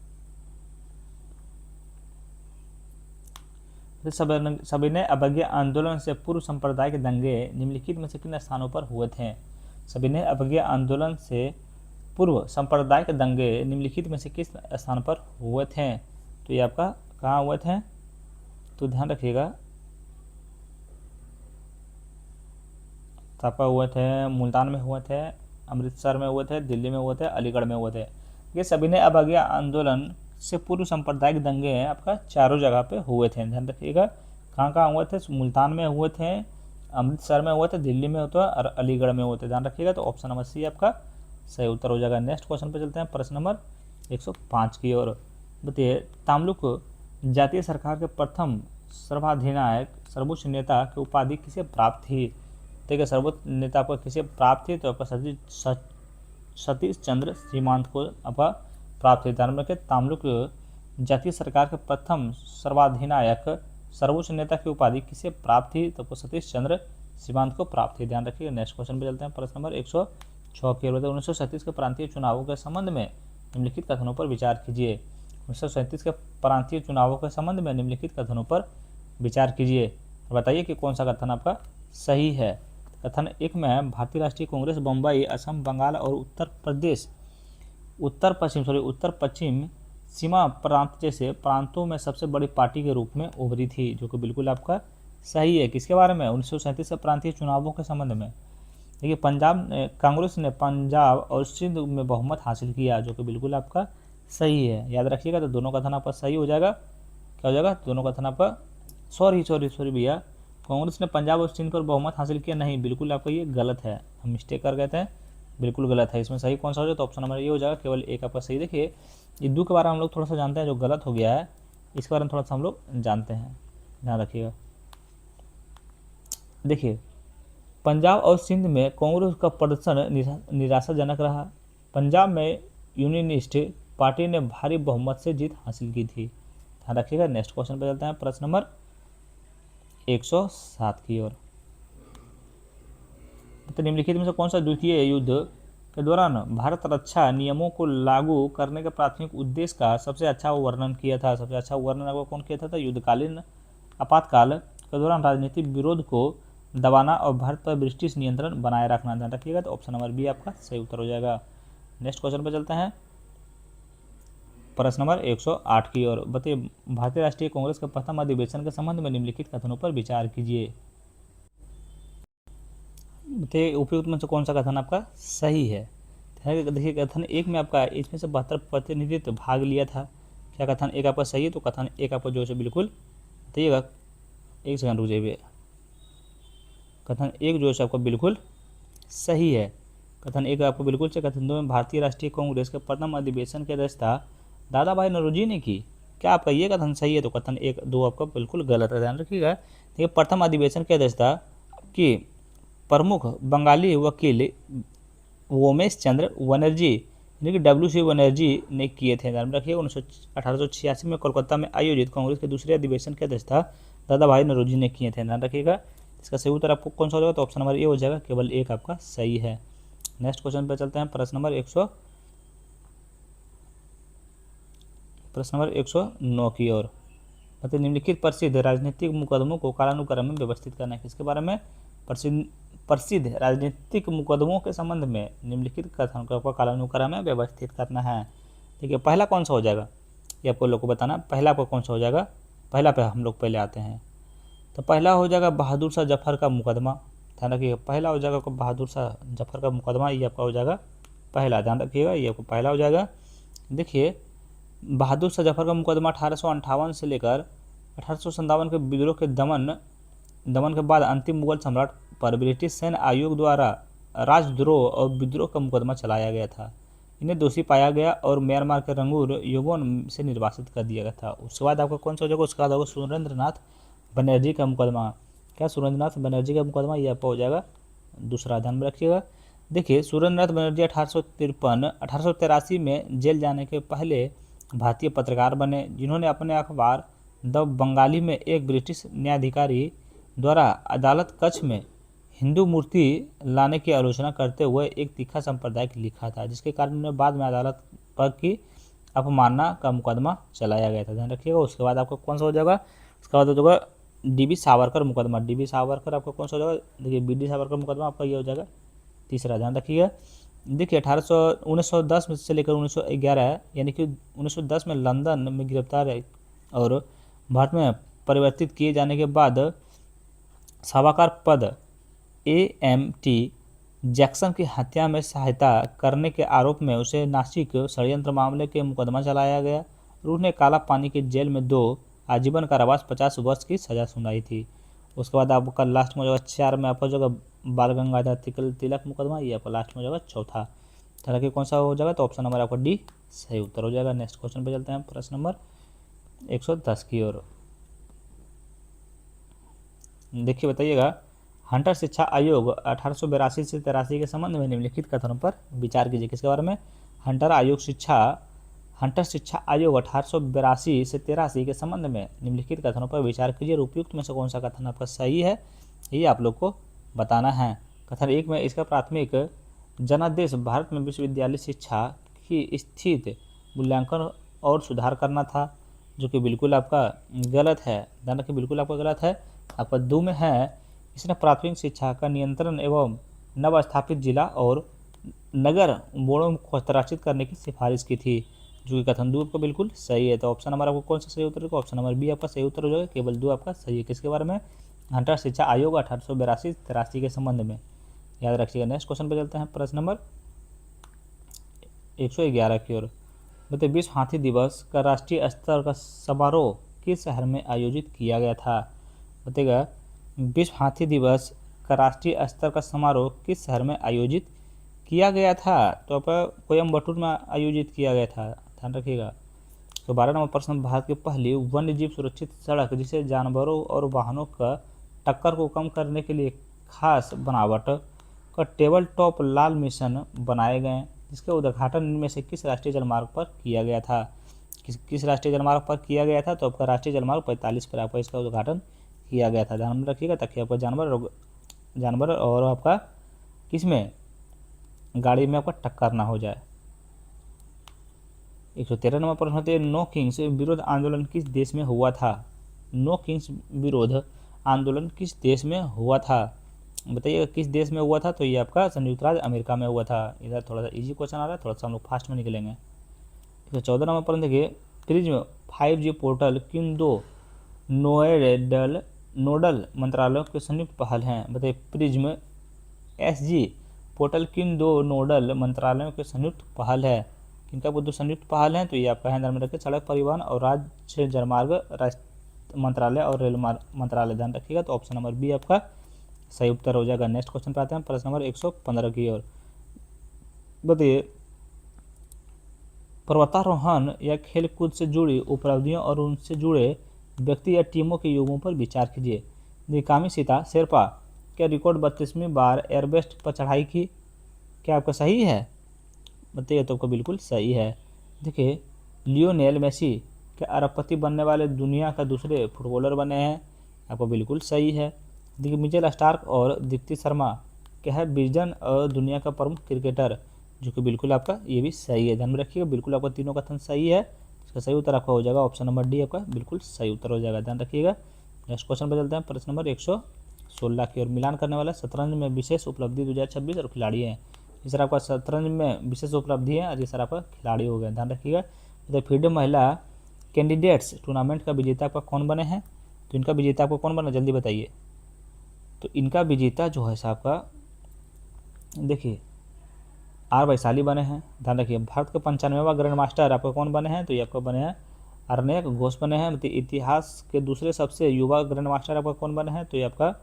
सविनय अवज्ञा आंदोलन से पूर्व सांप्रदायिक दंगे निम्नलिखित में से किन स्थानों पर हुए थे? सविनय अवज्ञा आंदोलन से पूर्व सांप्रदायिक दंगे निम्नलिखित में से किस स्थान पर हुए थे? तो ये आपका कहाँ हुए थे? तो ध्यान रखिएगा, तो आपका हुए थे मुल्तान में हुए थे, अमृतसर में हुए थे, दिल्ली में हुए थे, अलीगढ़ में हुए थे। ये सविनय अवज्ञा आंदोलन से पूर्व सांप्रदायिक दंगे आपका चारों जगह पे हुए थे। ध्यान रखिएगा। कहाँ कहाँ हुए थे? मुल्तान में हुए थे, अमृतसर में हुए थे, दिल्ली में हुए थे और अलीगढ़ में हुए थे। ध्यान रखिएगा। तो ऑप्शन नंबर सी आपका सही उत्तर हो जाएगा। नेक्स्ट क्वेश्चन पे चलते हैं, प्रश्न नंबर 105 की ओर। बताइए तामलुक जातीय सरकार के प्रथम सर्वाधिनायक सर्वोच्च नेता की उपाधि किसे प्राप्त थी? ठीक है, सर्वोच्च नेता को किसे प्राप्त थी? तो आपका सतीश चंद्र सीमांत को आपका प्राप्त थी। ध्यान रखें, तामलुक जातीय सरकार के प्रथम सर्वाधिनायक सर्वोच्च नेता की उपाधि किसे प्राप्त थी? तो सतीश चंद्र सीमांत को प्राप्त थी। ध्यान रखिए। नेक्स्ट क्वेश्चन पे चलते हैं, प्रश्न नंबर 106 की ओर। 1937 के प्रांतीय चुनावों के संबंध में निम्नलिखित कथनों पर विचार कीजिए। 1937 के प्रांतीय चुनावों के संबंध में निम्नलिखित कथनों पर विचार कीजिए, बताइए कि कौन सा कथन आपका सही है। कथन एक में भारतीय राष्ट्रीय कांग्रेस बम्बई, असम, बंगाल और उत्तर पश्चिम सीमा प्रांत जैसे प्रांतों में सबसे बड़ी पार्टी के रूप में उभरी थी, जो कि बिल्कुल आपका सही है। किसके बारे में? 1937 के प्रांतीय चुनावों के संबंध में। देखिए कांग्रेस ने पंजाब और सिंध में बहुमत हासिल किया, जो कि बिल्कुल आपका सही है। याद रखिएगा। तो दोनों कथन आपका सही हो जाएगा। क्या हो जाएगा? दोनों कथन आपका सॉरी भैया, कांग्रेस ने पंजाब और सिंध पर बहुमत हासिल किया नहीं, बिल्कुल आपका ये गलत है, हम मिस्टेक कर गए थे, बिल्कुल गलत है। इसमें सही कौन सा हो जाए? तो ऑप्शन नंबर ये हो जाएगा, केवल एक आपका सही। देखिए ये दो के बारे में हम लोग थोड़ा सा जानते हैं, जो गलत हो गया है इसके बारे में थोड़ा सा हम लोग जानते हैं, ध्यान रखिएगा। देखिए पंजाब और सिंध में कांग्रेस का प्रदर्शन निराशाजनक रहा। पंजाब में यूनियनिस्ट पार्टी ने भारी बहुमत से जीत हासिल की थी, ध्यान रखिएगा। नेक्स्ट क्वेश्चन पर चलते हैं, प्रश्न नंबर 107 की ओर। तो निम्नलिखित में से कौन सा द्वितीय युद्ध के दौरान भारत रक्षा नियमों को लागू करने के प्राथमिक उद्देश्य का सबसे अच्छा वर्णन किया था? सबसे अच्छा वर्णन आपको कौन किया था? युद्धकालीन आपातकाल के दौरान राजनीतिक विरोध को दबाना और भारत पर ब्रिटिश नियंत्रण बनाए रखना, ध्यान रखिएगा। तो ऑप्शन नंबर बी आपका सही उत्तर हो जाएगा। नेक्स्ट क्वेश्चन पर चलते हैं, प्रश्न नंबर 108 की ओर। बताइए भारतीय राष्ट्रीय कांग्रेस के प्रथम अधिवेशन के संबंध में निम्नलिखित कथनों पर विचार कीजिए। बताइए उपयुक्त में से कौन सा कथन आपका सही है? देखिए कथन एक में आपका इसमें से 72 प्रतिनिधित्व भाग लिया था। क्या कथन एक आपका सही है? तो कथन एक आपका जो है बिल्कुल बताइएगा, एक सेकंड रुक जाइए। कथन एक जो है आपका बिल्कुल सही है। कथन एक आपको बिल्कुल से। कथन दो में भारतीय राष्ट्रीय कांग्रेस के प्रथम अधिवेशन की अध्यक्षता दादा भाई नौरोजी ने की। क्या आपका ये कथन सही है? तो कथन एक दो आपका बिल्कुल गलत है, ध्यान रखिएगा। देखिए प्रथम अधिवेशन की अध्यक्षता की प्रमुख बंगाली वकील वोमेश चंद्र बनर्जी यानी कि WC बनर्जी ने किए थे, ध्यान रखिए। 1886 में कोलकाता में आयोजित कांग्रेस के दूसरे अधिवेशन की अध्यक्षता दादा भाई नौरोजी ने किए थे, ध्यान रखिएगा। इसका सही उत्तर आपको कौन सा हो जाएगा? तो ऑप्शन नंबर ए हो जाएगा, केवल एक आपका सही है। नेक्स्ट क्वेश्चन पर चलते हैं, प्रश्न नंबर 109 की ओर। मतलब निम्नलिखित प्रसिद्ध राजनीतिक मुकदमों को कालानुक्रम में व्यवस्थित करना है। किसके बारे में? प्रसिद्ध राजनीतिक मुकदमों के संबंध में निम्नलिखित कथन को कालानुक्रम में व्यवस्थित करना है। ठीक है, पहला कौन सा हो जाएगा ये आपको लोग को बताना। पहला आपको कौन सा हो जाएगा? पहला पे हम लोग पहले आते हैं। तो पहला हो जाएगा बहादुर शाह जफर का मुकदमा, ध्यान रखिएगा। पहला हो जाएगा बहादुर शाह जफर का मुकदमा, ये आपका हो जाएगा पहला, ध्यान रखिएगा, ये आपको पहला हो जाएगा। देखिए बहादुर शाह जफर का मुकदमा 1858 से लेकर 1857 के विद्रोह के दमन के बाद अंतिम मुगल सम्राट पर ब्रिटिश सैन्य आयोग द्वारा राजद्रोह और विद्रोह का मुकदमा चलाया गया था। इन्हें दोषी पाया गया और म्यांमार के रंगून योगोन से निर्वासित कर दिया गया था। उसके बाद आपका कौन सा हो जाएगा? उसके बाद होगा सुरेंद्रनाथ बनर्जी का मुकदमा। क्या सुरेंद्रनाथ बनर्जी का मुकदमा? ये आपका हो जाएगा दूसरा, ध्यान में रखिएगा। देखिए सुरेंद्रनाथ बनर्जी 1883 में जेल जाने के पहले भारतीय पत्रकार बने, जिन्होंने अपने अखबार द बंगाली में एक ब्रिटिश न्यायाधिकारी द्वारा अदालत कक्ष में हिंदू मूर्ति लाने की आलोचना करते हुए एक तीखा संप्रदाय लिखा था, जिसके कारण उन्हें बाद में अदालत पर की अपमानना का मुकदमा चलाया गया था, ध्यान रखिएगा। उसके बाद आपको कौन सा हो जाएगा? उसके बाद हो जाएगा DB सावरकर मुकदमा। DB सावरकर आपका कौन सा हो जाएगा? देखिए BD सावरकर मुकदमा आपका ये हो जाएगा तीसरा, ध्यान रखिएगा। देखिए 1910 में से लेकर 1911 यानी कि 1910 में लंदन में गिरफ्तार है और भारत में परिवर्तित किए जाने के बाद सभाकार पद AMT जैक्सन की हत्या में सहायता करने के आरोप में उसे नासिक षड्यंत्र मामले के मुकदमा चलाया गया और उन्हें काला पानी की जेल में 2 आजीवन कारावास 50 वर्ष की सजा सुनाई थी। उसके बाद आपका लास्ट में हो जाएगा 4 में आपका जो बाल गंगाधर तिलक मुकदमा, ये आपका लास्ट में हो जाएगा चौथा। तरह के कौन सा हो जाएगा? तो ऑप्शन नंबर आपका D सही उत्तर हो जाएगा। नेक्स्ट क्वेश्चन पे चलते हैं, प्रश्न नंबर 110 की ओर। देखिए बताइएगा हंटर शिक्षा आयोग 1882 से 83 के संबंध में निम्नलिखित कथनों पर विचार कीजिए। किसके बारे में? हंटर शिक्षा आयोग 1882 से 83 के संबंध में निम्नलिखित कथनों पर विचार कीजिए। उपयुक्त में से कौन सा कथन आपका सही है, ये आप लोग को बताना है। कथन एक में इसका प्राथमिक जनादेश भारत में विश्वविद्यालय शिक्षा की स्थिति मूल्यांकन और सुधार करना था, जो कि बिल्कुल आपका गलत है, ध्यान रखिए, बिल्कुल आपका गलत है। आपका 2 में है इसने प्राथमिक शिक्षा का नियंत्रण एवं नवस्थापित जिला और नगर बोर्डों को हस्ताक्षरित करने की सिफारिश की थी, जो कि कथन 2 आपका बिल्कुल सही है। तो ऑप्शन नंबर आपको कौन सा सही उत्तर है? ऑप्शन नंबर बी आपका सही उत्तर हो जाएगा, केवल 2 आपका सही है। किसके बारे में? अंतर शिक्षा आयोग 1882-83 के संबंध में, याद रखिएगा। नेक्स्ट क्वेश्चन पे चलते हैं, प्रश्न नंबर 111 की ओर। बताइए, विश्व हाथी दिवस का राष्ट्रीय स्तर का समारोह किस शहर में आयोजित किया गया था? बताइएगा, विश्व हाथी दिवस का राष्ट्रीय स्तर का समारोह किस शहर में आयोजित किया गया था? तो आपका कोयम्बटूर में आयोजित किया गया था, ध्यान रखिएगा। तो 12 नंबर प्रश्न, भारत की पहली वन्य जीव सुरक्षित सड़क जिसे जानवरों और वाहनों का टक्कर को कम करने के लिए खास बनावट का टेबल टॉप लाल मिशन बनाए गए, जिसका उद्घाटन इनमें से किस राष्ट्रीय जलमार्ग पर किया गया था? किस राष्ट्रीय जलमार्ग पर किया गया था? तो आपका राष्ट्रीय जलमार्ग 45 पर आपका इसका उद्घाटन किया गया था, ध्यान में रखिएगा, ताकि आपका जानवर और आपका किसमें गाड़ी में आपका टक्कर ना हो जाए। 113 नंबर प्रश्न होते हैं, नो किंग्स विरोध आंदोलन किस देश में हुआ था? नो किंग्स विरोध आंदोलन किस देश में हुआ था? बताइए किस देश में हुआ था? तो ये आपका संयुक्त राज्य अमेरिका में हुआ था। इधर थोड़ा सा इजी क्वेश्चन आ रहा है, थोड़ा सा हम लोग फास्ट में निकलेंगे। तो 14 नंबर प्रश्न देखिए, प्रिज्म 5G पोर्टल किन दो नोडल मंत्रालयों के संयुक्त पहल हैं? बताइए, प्रिज्म SG पोर्टल किन दो नोडल मंत्रालयों के संयुक्त पहल है? किनका वो दो संयुक्त पहल हैं? तो ये आपका है, ध्यान में रखिए, सड़क परिवहन और राज्य जलमार्ग मंत्रालय और रेल मंत्रालय, ध्यान रखिएगा। तो ऑप्शन नंबर बी आपका सही उत्तर हो जाएगा। नेक्स्ट क्वेश्चन पे आते हैं, प्रश्न नंबर 115 की ओर। बताइए, पर्वतारोहण या खेलकूद से जुड़ी उपलब्धियों और उनसे जुड़े व्यक्ति या टीमों के युगों पर विचार कीजिए। निकामी सीता शेरपा क्या रिकॉर्ड 32वीं बार एवरेस्ट पर चढ़ाई की? क्या आपका सही है? बताइए, तो आपका बिल्कुल सही है। देखिए, लियोनेल मेसी क्या अरबपति बनने वाले दुनिया का दूसरे फुटबॉलर बने हैं? आपको बिल्कुल सही है। देखिए, मिचेल स्टार्क और दीप्ति शर्मा क्या है विजन और दुनिया का प्रमुख क्रिकेटर, जो कि बिल्कुल आपका ये भी सही है, ध्यान में रखिएगा। बिल्कुल आपका तीनों कथन सही है। इसका सही उत्तर आपका हो जाएगा ऑप्शन नंबर डी, आपका बिल्कुल सही उत्तर हो जाएगा, ध्यान रखिएगा। नेक्स्ट क्वेश्चन पर चलते हैं, प्रश्न नंबर 116 की ओर। मिलान करने वाला शतरंज में विशेष उपलब्धि 2026 और खिलाड़ी हैं। ये सर आपका शतरंज में विशेष उपलब्धि है और ये सर आपका खिलाड़ी हो गया, ध्यान रखिएगा। तो FIDE महिला कैंडिडेट्स टूर्नामेंट का विजेता आपका कौन बने हैं? तो इनका विजेता आपको कौन बना, जल्दी बताइए। तो इनका विजेता जो है साहब का, देखिए, R वैशाली बने हैं, ध्यान रखिए। भारत के 95वां ग्रैंड मास्टर आपका कौन बने हैं? तो ये आपको बने हैं अर्नेक घोष बने हैं। मतलब इतिहास के दूसरे सबसे युवा ग्रैंड मास्टर आपका कौन बने हैं? तो ये आपका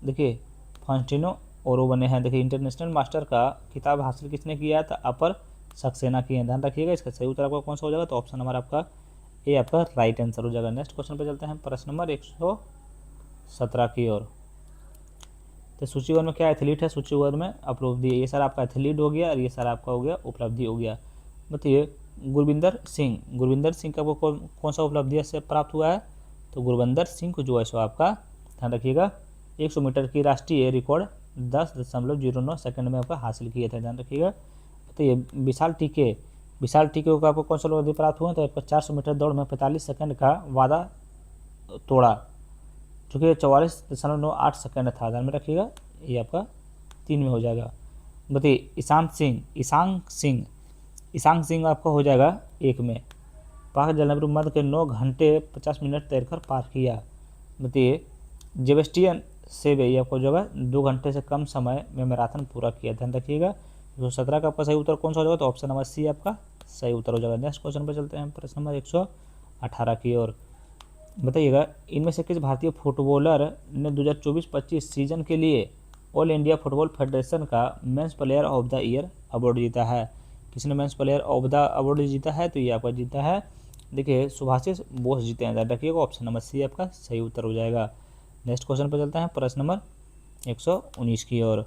देखिए फास्टिनो ओरो बने हैं। देखिए, इंटरनेशनल मास्टर का खिताब हासिल किसने किया था? अपर सक्सेना किए हैं, ध्यान रखिएगा। इसका सही उत्तर आपका कौन सा हो जाएगा? तो ऑप्शन नंबर आपका ए आपका राइट आंसर हो जाएगा। नेक्स्ट क्वेश्चन पे चलते हैं, प्रश्न नंबर 117 की ओर। तो सूचीबद्ध में क्या एथलीट है? सूचीबद्ध में उपलब्धि, ये सर आपका एथलीट हो गया और ये सर आपका हो गया उपलब्धि हो गया। बताइए, गुरविंदर सिंह का वो कौन सा उपलब्धि से प्राप्त हुआ है? तो गुरविंदर सिंह को जो है सो आपका, ध्यान रखिएगा, 100 मीटर की राष्ट्रीय रिकॉर्ड 10.09 सेकंड में आपका हासिल किए थे, ध्यान रखिएगा। बताइए, विशाल टीके को आपको कौन सा उपलब्धि प्राप्त हुआ? तो आपका 400 मीटर दौड़ में 45 सेकंड का वादा तोड़ा, जो कि 44.98 सेकंड था, ध्यान में रखिएगा। ये आपका 3 में हो जाएगा। बताइए, ईशांग सिंह आपका हो जाएगा 1 में। पाक जलनपुर मध्य के 9 घंटे 50 मिनट तैरकर पार किया। बताइए, जेबेस्टियन सेवे ये आपको जो है 2 घंटे से कम समय में मैराथन पूरा किया, ध्यान रखिएगा। 117 का आपका सही उत्तर कौन सा हो जाएगा? तो ऑप्शन नंबर सी आपका सही उत्तर हो जाएगा। नेक्स्ट क्वेश्चन पर चलते हैं, प्रश्न नंबर 118 की ओर। बताइएगा, इनमें से किस भारतीय फुटबॉलर ने 2024-25 सीजन के लिए ऑल इंडिया फुटबॉल फेडरेशन का men's player of the year award जीता है? किसने men's player of the award जीता है? तो ये आपका जीता है, देखिए, सुभाषिस बोस जीते हैं, ध्यान रखिएगा। ऑप्शन नंबर सी आपका सही उत्तर हो जाएगा। नेक्स्ट क्वेश्चन पर चलते हैं, प्रश्न नंबर 119 की ओर।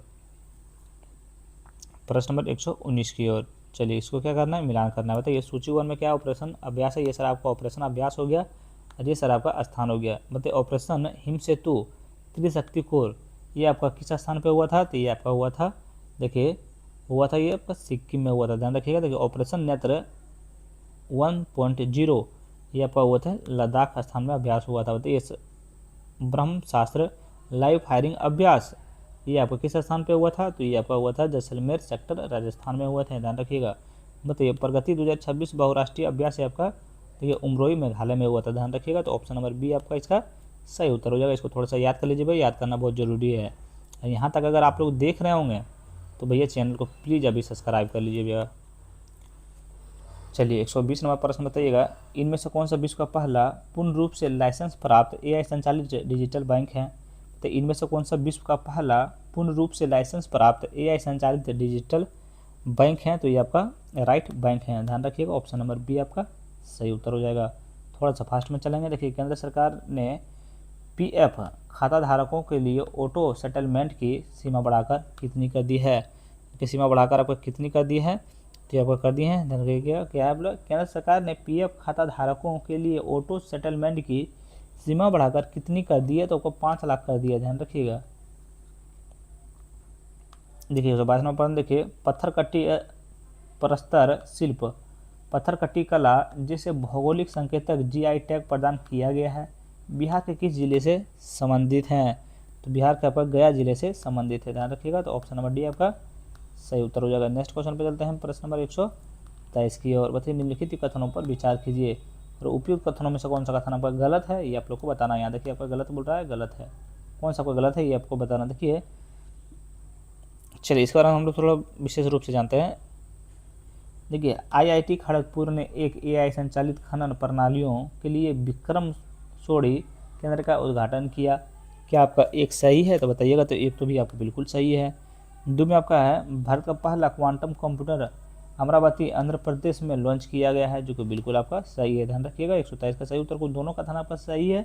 प्रश्न नंबर 119 की ओर, चलिए इसको क्या करना है, मिलान करना है। बताइए, सूची 1 में क्या ऑपरेशन अभ्यास है? ये सर आपका ऑपरेशन अभ्यास हो गया और ये सर आपका स्थान हो गया। बताइए, ऑपरेशन हिम सेतु त्रिशक्ति कोर ये आपका किस स्थान पे हुआ था? तो ये आपका हुआ था, देखिए, हुआ था ये आपका सिक्किम में हुआ था, ध्यान रखिएगा। देखिए, ऑपरेशन नेत्र 1.0 ये आपका हुआ था लद्दाख स्थान में अभ्यास हुआ था। बताइए, ब्रह्मशास्त्र लाइव फायरिंग अभ्यास ये आपका किस स्थान पे हुआ था? तो ये आपका हुआ था जैसलमेर सेक्टर राजस्थान में हुआ था, ध्यान रखिएगा। बताइए प्रगति 2026 बहुराष्ट्रीय अभ्यास है आपका, तो ये उमरोई मेघालय में हुआ था, ध्यान रखिएगा। तो ऑप्शन नंबर बी आपका इसका सही उत्तर हो जाएगा। इसको थोड़ा सा याद कर लीजिए भाई, याद करना बहुत ज़रूरी है। यहाँ तक अगर आप लोग देख रहे होंगे तो भैया चैनल को प्लीज़ अभी सब्सक्राइब कर लीजिए भैया। चलिए 120 नंबर प्रश्न बताइएगा, इनमें से कौन सा विश्व का पहला पूर्ण रूप से लाइसेंस प्राप्त एआई संचालित डिजिटल बैंक है? तो इनमें से कौन सा विश्व का पहला पूर्ण रूप से लाइसेंस प्राप्त एआई संचालित डिजिटल बैंक है? तो ये आपका राइट बैंक है, ध्यान रखिएगा। ऑप्शन नंबर बी आपका सही उत्तर हो जाएगा। थोड़ा सा फास्ट में चलेंगे। देखिए केंद्र सरकार ने पीएफ खाता धारकों के लिए ऑटो सेटलमेंट की सीमा बढ़ाकर कितनी कर दी है? कि सीमा बढ़ाकर आपको कितनी कर दी है? तो आपको कर दी है, ध्यान रखिएगा। क्या है बोला, केंद्र सरकार ने पीएफ खाता धारकों के लिए ऑटो सेटलमेंट की सीमा बढ़ाकर कितनी कर दी है? तो आपको 5 लाख कर दिया, ध्यान रखिएगा। देखिए 22 नंबर प्रश्न देखिए, पत्थर कट्टी प्रस्तर शिल्प पत्थर कट्टी कला जिसे भौगोलिक संकेतक जीआई टैग प्रदान किया गया है, बिहार के किस जिले से संबंधित हैं? तो बिहार के आपका गया जिले से संबंधित है, ध्यान रखिएगा। तो ऑप्शन नंबर डी आपका सही उत्तर हो जाएगा। नेक्स्ट क्वेश्चन पे चलते हैं, प्रश्न नंबर 123 की ओर। बताइए निम्नलिखित कथनों पर विचार कीजिए और उपयुक्त कथनों में से कौन सा कथन आपका गलत है ये आप लोग को बताना है। यहाँ देखिए आपका गलत बोल रहा है, गलत है, कौन सा आपका गलत है ये आपको बताना। देखिए चलिए इसके बारे में हम लोग थोड़ा विशेष रूप से जानते हैं। देखिए आईआईटी खड़गपुर ने एक एआई संचालित खनन प्रणालियों के लिए विक्रम सोढ़ी केंद्र का उद्घाटन किया। क्या आपका एक सही है? तो बताइएगा। तो एक तो भी आपका बिल्कुल सही है। दो में आपका है भारत का पहला क्वांटम कंप्यूटर अमरावती आंध्र प्रदेश में लॉन्च किया गया है, जो कि बिल्कुल आपका सही है, ध्यान रखिएगा। 127 का सही उत्तर को दोनों का था आपका सही है,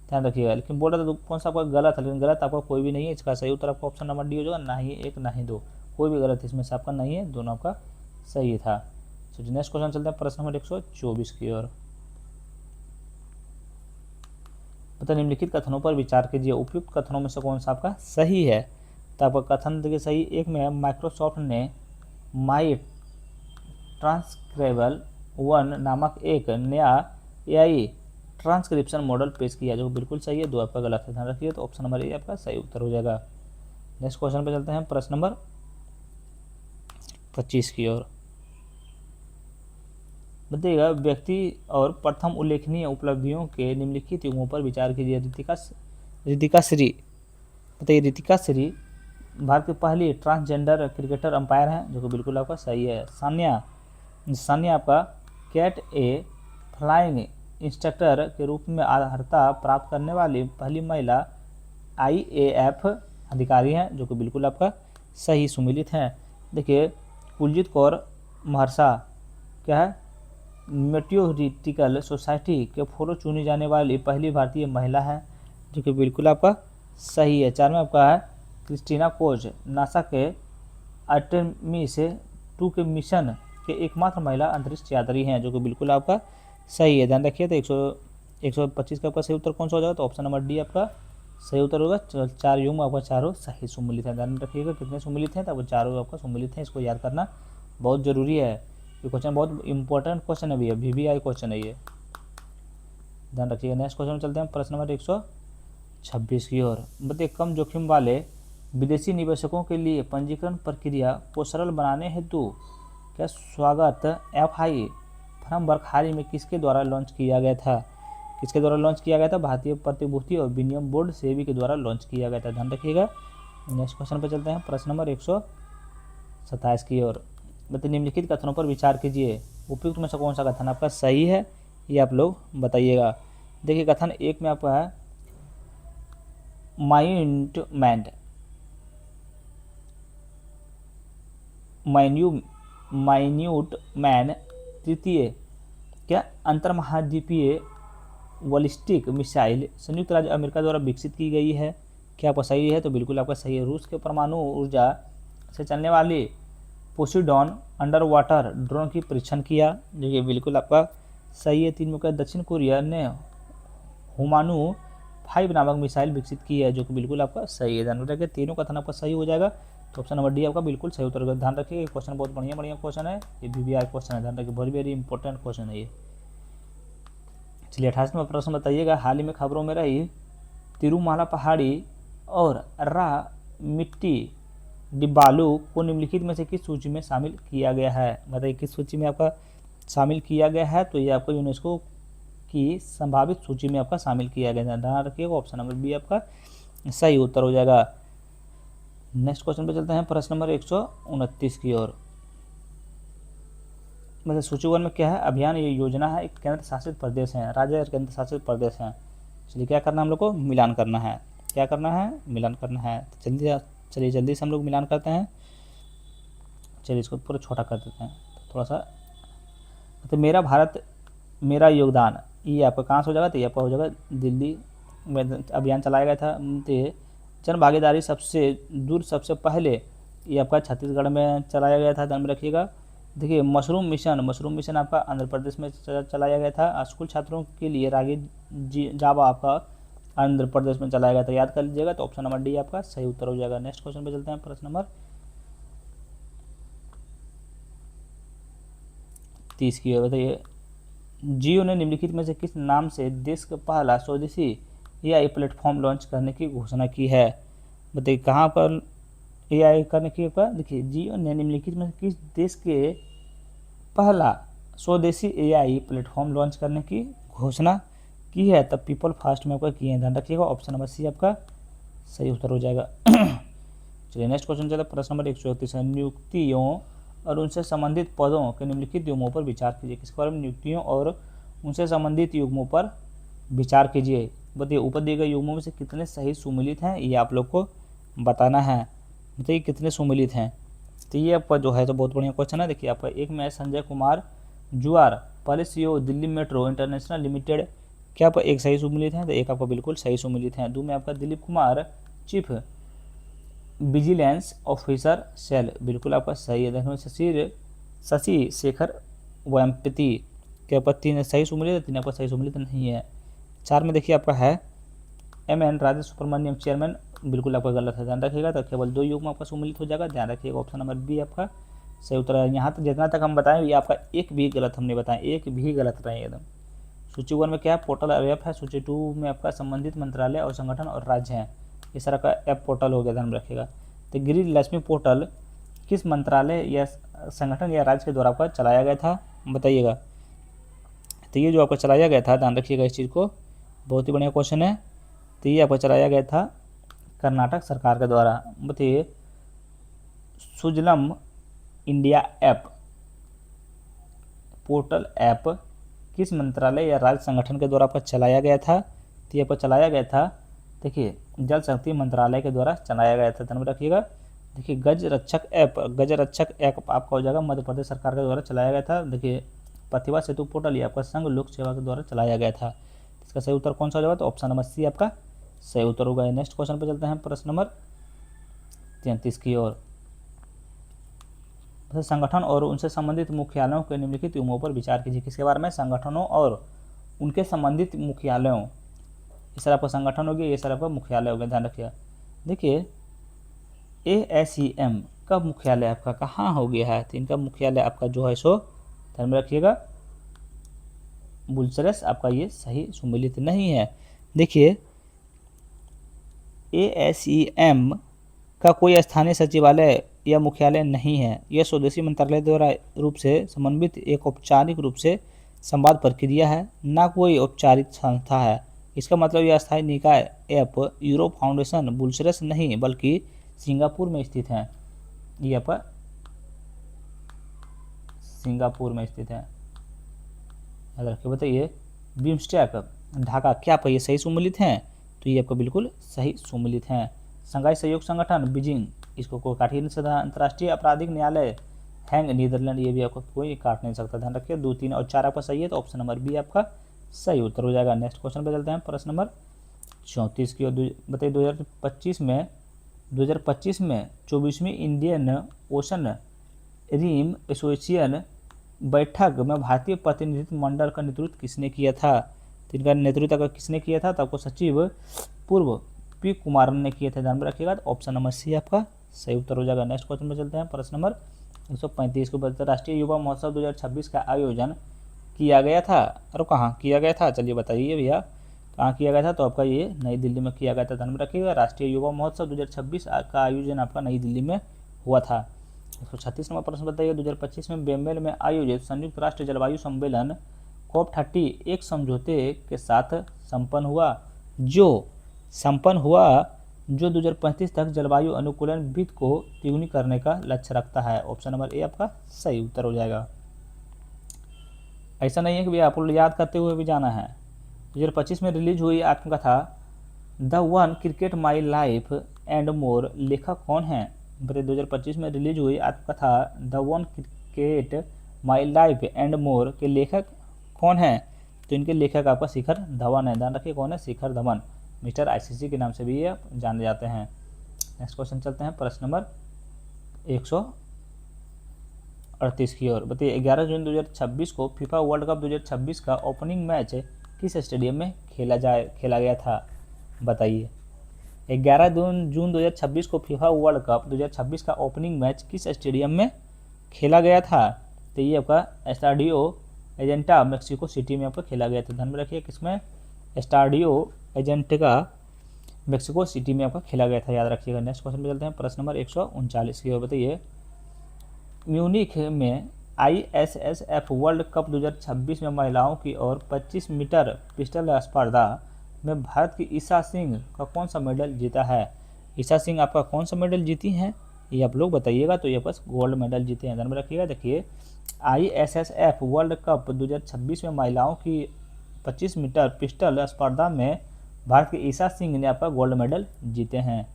ध्यान रखिएगा। लेकिन बोल रहा था कौन सा आपका गलत है, लेकिन गलत आपका कोई भी नहीं है। इसका सही उत्तर आपका ऑप्शन नंबर डी हो जाएगा, ना ही एक ना ही दो, कोई भी गलत इसमें से आपका नहीं है, दोनों आपका सही था। चलिए नेक्स्ट क्वेश्चन चलते हैं, प्रश्न नंबर 124 की ओर। पता निम्नलिखित कथनों पर विचार कीजिए, उपयुक्त कथनों में से कौन सा आपका सही है? तो आपका कथन देखिए सही एक में माइक्रोसॉफ्ट ने माई ट्रांसक्रिबल 1 नामक एक नया एआई ट्रांसक्रिप्शन मॉडल पेश किया, जो बिल्कुल सही है। दो आपका गलत है, ध्यान रखिए। तो ऑप्शन नंबर ए आपका सही उत्तर हो जाएगा। नेक्स्ट क्वेश्चन पे चलते हैं, प्रश्न नंबर 25 की ओर। बताइएगा व्यक्ति और प्रथम उल्लेखनीय उपलब्धियों के निम्नलिखित युगों पर विचार कीजिए। रितिका श्री, बताइए रितिका श्री भारत की पहली ट्रांसजेंडर क्रिकेटर अंपायर हैं, जो कि बिल्कुल आपका सही है। सानिया आपका कैट ए फ्लाइंग इंस्ट्रक्टर के रूप में अर्हता प्राप्त करने वाली पहली महिला आईएएफ अधिकारी हैं, जो कि बिल्कुल आपका सही सुमिलित हैं। देखिए कुलजीत कौर महर्षा क्या है, मेटियोरिटिकल सोसाइटी के फोरो चुनी जाने वाली पहली भारतीय महिला है, जो कि बिल्कुल आपका सही है। 4 में आपका है क्रिस्टीना कोच नासा के आर्टेमिस 2 के मिशन के एकमात्र महिला अंतरिक्ष यात्री हैं, जो कि बिल्कुल आपका सही है, ध्यान रखिए। तो 125 का आपका सही उत्तर कौन सा हो जाएगा? तो ऑप्शन नंबर डी आपका सही उत्तर होगा। 4 युग आपका चारों सही सुमिलित है, ध्यान रखिएगा कितने सुमिलित हैं, तो आपको चारों आपका सुमिलित हैं। इसको याद करना बहुत जरूरी है, ये क्वेश्चन बहुत इंपॉर्टेंट क्वेश्चन है भैया, VVI क्वेश्चन है ये, ध्यान रखिएगा। नेक्स्ट क्वेश्चन में चलते हैं, प्रश्न नंबर 126 की ओर। बताइए कम जोखिम वाले विदेशी निवेशकों के लिए पंजीकरण प्रक्रिया को सरल बनाने हेतु क्या स्वागत FI फ्रेमवर्क हाल ही में किसके द्वारा लॉन्च किया गया था? किसके द्वारा लॉन्च किया गया था? भारतीय प्रतिभूति और विनिमय बोर्ड सेबी के द्वारा लॉन्च किया गया था, ध्यान रखिएगा। नेक्स्ट क्वेश्चन पर चलते हैं, प्रश्न नंबर 127 की ओर। बताइए निम्नलिखित कथनों पर विचार कीजिए, उपयुक्त में से कौन सा कथन आपका सही है ये आप लोग बताइएगा। देखिए कथन एक में आपका है माइन्यूट मैन तृतीय क्या अंतर्महाद्वीपीय बॉलिस्टिक मिसाइल संयुक्त राज्य अमेरिका द्वारा विकसित की गई है। क्या आपका सही है? तो बिल्कुल आपका सही है। रूस के परमाणु ऊर्जा से चलने वाली पोसीडॉन अंडर वाटर ड्रोन की परीक्षण किया, जो ये बिल्कुल आपका सही है। 3 में का दक्षिण कोरिया ने हुमानू 5 नामक मिसाइल विकसित की है, जो कि बिल्कुल आपका सही है, ध्यान रखिए। तीनों कथन आपका सही हो जाएगा। तो ऑप्शन नंबर डी आपका बिल्कुल सही उत्तर होगा, ध्यान रखिए। क्वेश्चन बहुत बढ़िया क्वेश्चन है, ये VVI क्वेश्चन है, ध्यान रखिए, वेरी वेरी इंपॉर्टेंट क्वेश्चन है ये। चलिए 28वां प्रश्न बताइएगा, हाल ही में खबरों में रही तिरुमाला पहाड़ी और रा मिट्टी डिबालू को निम्नलिखित में से किस सूची में शामिल किया गया है? बताइए किस सूची में आपका शामिल किया गया है? तो ये आपको यूनेस्को की संभावित सूची में आपका शामिल किया गया है। ध्यान रखिएगा, ऑप्शन नंबर बी आपका सही उत्तर हो जाएगा। नेक्स्ट क्वेश्चन पे चलते हैं, प्रश्न नंबर 129 की ओर। मतलब सूची 1 में क्या है? अभियान ये योजना है, एक केंद्र शासित प्रदेश है, राज्य और केंद्र शासित प्रदेश हैं। इसलिए क्या करना है हम लोग को? मिलान करना है। क्या करना है? मिलान करना है। तो चलिए जल्दी से हम लोग मिलान करते हैं। चलिए इसको पूरा छोटा कर देते हैं थोड़ा सा। तो मेरा भारत मेरा योगदान, ये आपका कहाँ से हो जाएगा? तो ये आपका हो जाएगा दिल्ली में अभियान चलाया गया था। तो जन भागीदारी सबसे दूर सबसे पहले ये आपका छत्तीसगढ़ में चलाया गया था, ध्यान में रखिएगा। देखिए मशरूम मिशन आपका आंध्र प्रदेश में चलाया गया था। स्कूल छात्रों के लिए रागी जावा आपका आंध्र प्रदेश में चलाया गया था, याद कर लीजिएगा। तो ऑप्शन नंबर डी आपका सही उत्तर हो जाएगा। नेक्स्ट क्वेश्चन पे चलते हैं, प्रश्न नंबर 30 की ओर। बताइए जियो ने निम्नलिखित में से किस नाम से देश का पहला स्वदेशी एआई प्लेटफॉर्म लॉन्च करने की घोषणा की है? बताइए कहाँ पर एआई करने की? देखिए जियो ने निम्नलिखित में किस देश के पहला स्वदेशी एआई प्लेटफॉर्म लॉन्च करने की घोषणा की है? तब पीपल फास्ट में आपका किए हैं, ध्यान रखिएगा। ऑप्शन नंबर सी आपका सही उत्तर हो जाएगा। चलिए नेक्स्ट क्वेश्चन चलता है, प्रश्न नंबर 134 है। नियुक्तियों और उनसे संबंधित पदों के निम्नलिखित युग्मों पर विचार कीजिए। किसके बारे में? नियुक्तियों और उनसे संबंधित युग्मों पर विचार कीजिए। बताइए ऊपर दिए गए युग्मों में से कितने सही सुमिलित हैं, ये आप लोग को बताना है। बताइए कितने सुमिलित हैं। तो ये आपका जो है तो बहुत बढ़िया क्वेश्चन है। देखिए आपका एक में है संजय कुमार जुआर, पहले CEO Delhi metro international limited, क्या आपका एक सही सुमिलित है? तो एक आपका बिल्कुल सही सुमिलित है। दो में आपका Dilip Kumar chief vigilance officer cell, बिल्कुल आपका सही है। देखो शशि शेखर वेम्पति, क्या आपका तीन सही सुमिलित है? तीन आपका सही सुमिलित नहीं है। 4 में देखिए आपका है एमएन राजा सुब्रमण्यम चेयरमैन, बिल्कुल आपका गलत है, ध्यान रखिएगा। तो केवल 2 युग्म आपका सुमिलित हो जाएगा, ध्यान रखिएगा। ऑप्शन नंबर बी आपका सही उत्तर है। यहाँ तक जितना तक हम बताएं ये आपका एक भी गलत हमने बताया, एक भी गलत नहीं एकदम। सूची 1 में क्या है? पोर्टल और ऐप है। सूची 2 में आपका संबंधित मंत्रालय और संगठन और राज्य हैं। इस तरह का ऐप पोर्टल हो गया, ध्यान रखिएगा। तो गृह लक्ष्मी पोर्टल किस मंत्रालय या संगठन या राज्य के द्वारा आपका चलाया गया था? बताइएगा। तो ये जो आपका चलाया गया था, ध्यान रखिएगा इस चीज़ को, बहुत ही बढ़िया क्वेश्चन है। तो ये आपका चलाया गया था कर्नाटक सरकार के द्वारा। बताइए Sujalam India app portal app किस मंत्रालय या राज्य संगठन के द्वारा आपका चलाया गया था? तो ये आपका चलाया गया था, देखिए जल शक्ति मंत्रालय के द्वारा चलाया गया था, ध्यान में रखिएगा। देखिए गज रक्षक ऐप आपका हो जाएगा मध्य प्रदेश सरकार के द्वारा चलाया गया था। देखिए प्रतिभा सेतु पोर्टल ये आपका संघ लोक सेवा के द्वारा चलाया गया था। इसका सही उत्तर कौन सा हो जाएगा? तो ऑप्शन नंबर सी आपका सही उत्तर होगा। नेक्स्ट क्वेश्चन पे चलते हैं, प्रश्न नंबर 33 की ओर। संगठन और उनसे संबंधित मुख्यालयों के निम्नलिखित युग्मों पर विचार कीजिए। किसके बारे में? संगठनों और उनके संबंधित मुख्यालयों। ये सर आपका संगठन हो गया, ये सर आपका मुख्यालय हो गया, ध्यान रखिएगा। देखिए ASEM का मुख्यालय आपका कहाँ हो गया है? तो इनका मुख्यालय आपका जो है सो ध्यान में रखिएगा बुलचरस, आपका ये सही सुमिलित नहीं है। देखिए ASEM का कोई स्थानीय सचिवालय या मुख्यालय नहीं है। यह स्वदेशी मंत्रालय द्वारा रूप से समन्वित एक औपचारिक रूप से संवाद प्रक्रिया है, ना कोई औपचारिक संस्था है। इसका मतलब यह अस्थायी निकाय ऐप यूरोप फाउंडेशन बुलचरस नहीं बल्कि सिंगापुर में स्थित है। ये आपका सिंगापुर में स्थित है, याद रखिए। बताइए बिम्स्टेक ढाका, क्या आपका ये सही सुमिलित हैं? तो ये आपका बिल्कुल सही सुमिलित हैं। संघाई सहयोग संगठन बीजिंग, इसको कोई काट ही नहीं सकता। अंतर्राष्ट्रीय आपराधिक न्यायालय हैंग नीदरलैंड, ये भी आपको कोई काट नहीं सकता, ध्यान रखिए। 2, 3 और 4 आपका सही है, तो ऑप्शन नंबर बी आपका सही उत्तर हो जाएगा। नेक्स्ट क्वेश्चन पे चलते हैं, प्रश्न नंबर 34 की। बताइए 2025 में 24वीं इंडियन ओशन रिम एसोसिएशन बैठक में भारतीय प्रतिनिधित्व मंडल का नेतृत्व किसने किया था? तो इनका नेतृत्व किसने किया था? तो आपको सचिव पूर्व पी कुमारन ने किए थे, ध्यान में रखिएगा। तो ऑप्शन नंबर सी आपका सही उत्तर हो जाएगा। नेक्स्ट क्वेश्चन में चलते हैं, प्रश्न नंबर 135 को। राष्ट्रीय युवा महोत्सव 2026 का आयोजन किया गया था और कहाँ किया गया था? चलिए बताइए भैया। तो कहाँ किया गया था, तो आपका ये नई दिल्ली में किया गया था। ध्यान में रखिएगा। राष्ट्रीय युवा महोत्सव 2026 का आयोजन आपका नई दिल्ली में हुआ था। 136 नंबर प्रश्न बताइए, 2025 में बेमेल में आयोजित संयुक्त राष्ट्र जलवायु सम्मेलन COP30 एक समझौते के साथ संपन्न हुआ जो 2035 तक जलवायु अनुकूलन वित्त को तिगुनी करने का लक्ष्य रखता है। ऑप्शन नंबर ए आपका सही उत्तर हो जाएगा। ऐसा नहीं है कि भैया आपको याद करते हुए भी जाना है। 2025 में रिलीज हुई आत्मकथा the one cricket my life and more लेखक कौन है? 2025 में रिलीज हुई आत्मकथा the one cricket my life and more के लेखक कौन है? तो इनके लेखक आपका शिखर धवन है। ध्यान रखिए कौन है, शिखर धवन। मिस्टर आईसीसी के नाम से भी ये जाने जाते हैं। नेक्स्ट क्वेश्चन चलते हैं प्रश्न नंबर 138 की ओर। बताइए 11 जून 2026 को फीफा वर्ल्ड कप 2026 का ओपनिंग मैच किस स्टेडियम में खेला गया था? बताइए 11 जून 2026 को फीफा वर्ल्ड कप 2026 का ओपनिंग मैच किस स्टेडियम में खेला गया था? तो ये आपका एस्टाडियो एजेंटा मेक्सिको सिटी में आपका खेला गया था। ध्यान में रखिए किसमें, एस्टाडियो एजेंटा मेक्सिको सिटी में आपका खेला गया था, याद रखिएगा। नेक्स्ट क्वेश्चन पे चलते हैं प्रश्न नंबर 139 की ओर। बताइए म्यूनिख में ISSF वर्ल्ड कप 2026 में महिलाओं की ओर 25 मीटर पिस्टल स्पर्धा में भारत की ईशा सिंह का कौन सा मेडल जीता है? ईशा सिंह आपका कौन सा मेडल जीती हैं, ये आप लोग बताइएगा। तो ये बस गोल्ड मेडल जीते हैं। ध्यान में रखिएगा। देखिए ISSF वर्ल्ड कप 2026 में महिलाओं की 25 मीटर पिस्टल स्पर्धा में भारत की ईशा सिंह ने आपका गोल्ड मेडल जीते हैं,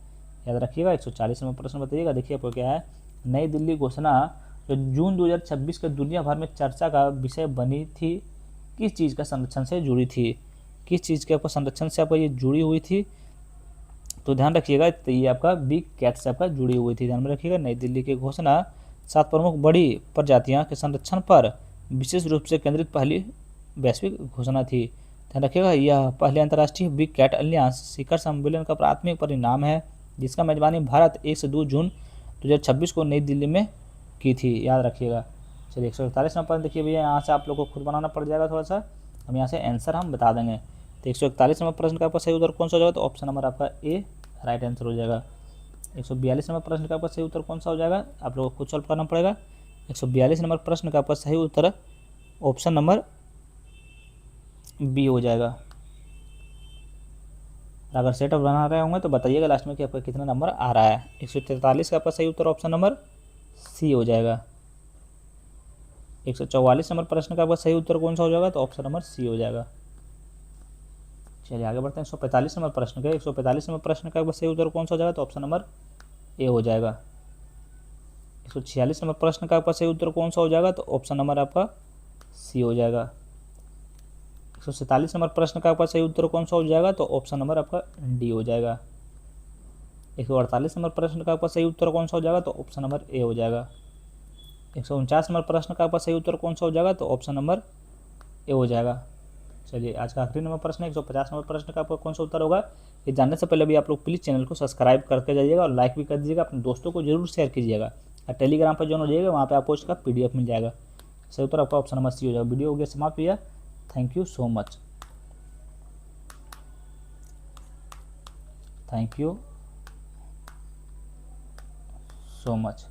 याद रखिएगा। 140 नंबर प्रश्न बताइएगा। देखिए आपको क्या है, नई दिल्ली घोषणा जो जून 2026 के दुनिया भर में चर्चा का विषय बनी थी, किस चीज़ का संरक्षण से जुड़ी थी? किस चीज़ के आपका संरक्षण से आपका ये जुड़ी हुई थी? तो ध्यान रखिएगा, तो ये आपका बिग कैट से आपका जुड़ी हुई थी। ध्यान में रखिएगा। नई दिल्ली की घोषणा 7 प्रमुख बड़ी प्रजातियों के संरक्षण पर विशेष रूप से केंद्रित पहली वैश्विक घोषणा थी। ध्यान रखिएगा, यह पहले अंतर्राष्ट्रीय बिग कैट अलियांस शिखर सम्मेलन का प्राथमिक परिणाम है, जिसका मेजबानी भारत 1 से 2 जून 2026 को नई दिल्ली में की थी, याद रखिएगा। चलिए 141 नंबर देखिए भैया, यहाँ से आप लोग को खुद बनाना पड़ जाएगा थोड़ा सा, हम यहाँ से आंसर हम बता देंगे। तो 141 नंबर प्रश्न का आपका सही उत्तर कौन सा हो जाएगा? तो ऑप्शन नंबर आपका ए राइट आंसर हो जाएगा। 142 नंबर प्रश्न का आपका सही उत्तर कौन सा हो जाएगा? आप लोगों को खुद सॉल्व करना पड़ेगा। 142 नंबर प्रश्न का आपका सही उत्तर ऑप्शन नंबर बी हो जाएगा। अगर सेटअप बना रहे होंगे तो बताइएगा लास्ट में कि आपका कितना नंबर आ रहा है। 143 का आपका सही उत्तर ऑप्शन नंबर सी हो जाएगा। 144 नंबर प्रश्न का आपका सही उत्तर कौन सा हो जाएगा? तो ऑप्शन नंबर सी हो जाएगा। चलिए आगे बढ़ते हैं 145 नंबर प्रश्न का। 145 नंबर प्रश्न का सही उत्तर कौन सा हो जाएगा? तो ऑप्शन नंबर ए हो जाएगा। 146 नंबर प्रश्न का आपका सही उत्तर कौन सा हो जाएगा? तो ऑप्शन नंबर आपका सी हो जाएगा। 147 नंबर प्रश्न का आपका सही उत्तर कौन सा हो जाएगा? तो ऑप्शन नंबर आपका डी हो जाएगा। 148 नंबर प्रश्न का आपका सही उत्तर कौन सा हो जाएगा? तो ऑप्शन नंबर ए हो जाएगा। 149 नंबर प्रश्न का आपका सही उत्तर कौन सा हो जाएगा? तो ऑप्शन नंबर ए हो जाएगा। चलिए आज का आखिरी नंबर प्रश्न है 150 नंबर प्रश्न का आपका कौन सा उत्तर होगा? ये जानने से पहले भी आप लोग प्लीज़ चैनल को सब्सक्राइब करके जाइएगा और लाइक भी कर दीजिएगा, अपने दोस्तों को जरूर शेयर कीजिएगा और टेलीग्राम पर ज्वाइन हो जाइएगा, वहाँ पे आपको इसका PDF मिल जाएगा। सही उत्तर आपका ऑप्शन नंबर सी हो जाएगा। वीडियो हो गया समाप्त भैया, thank you so much. Thank you so much.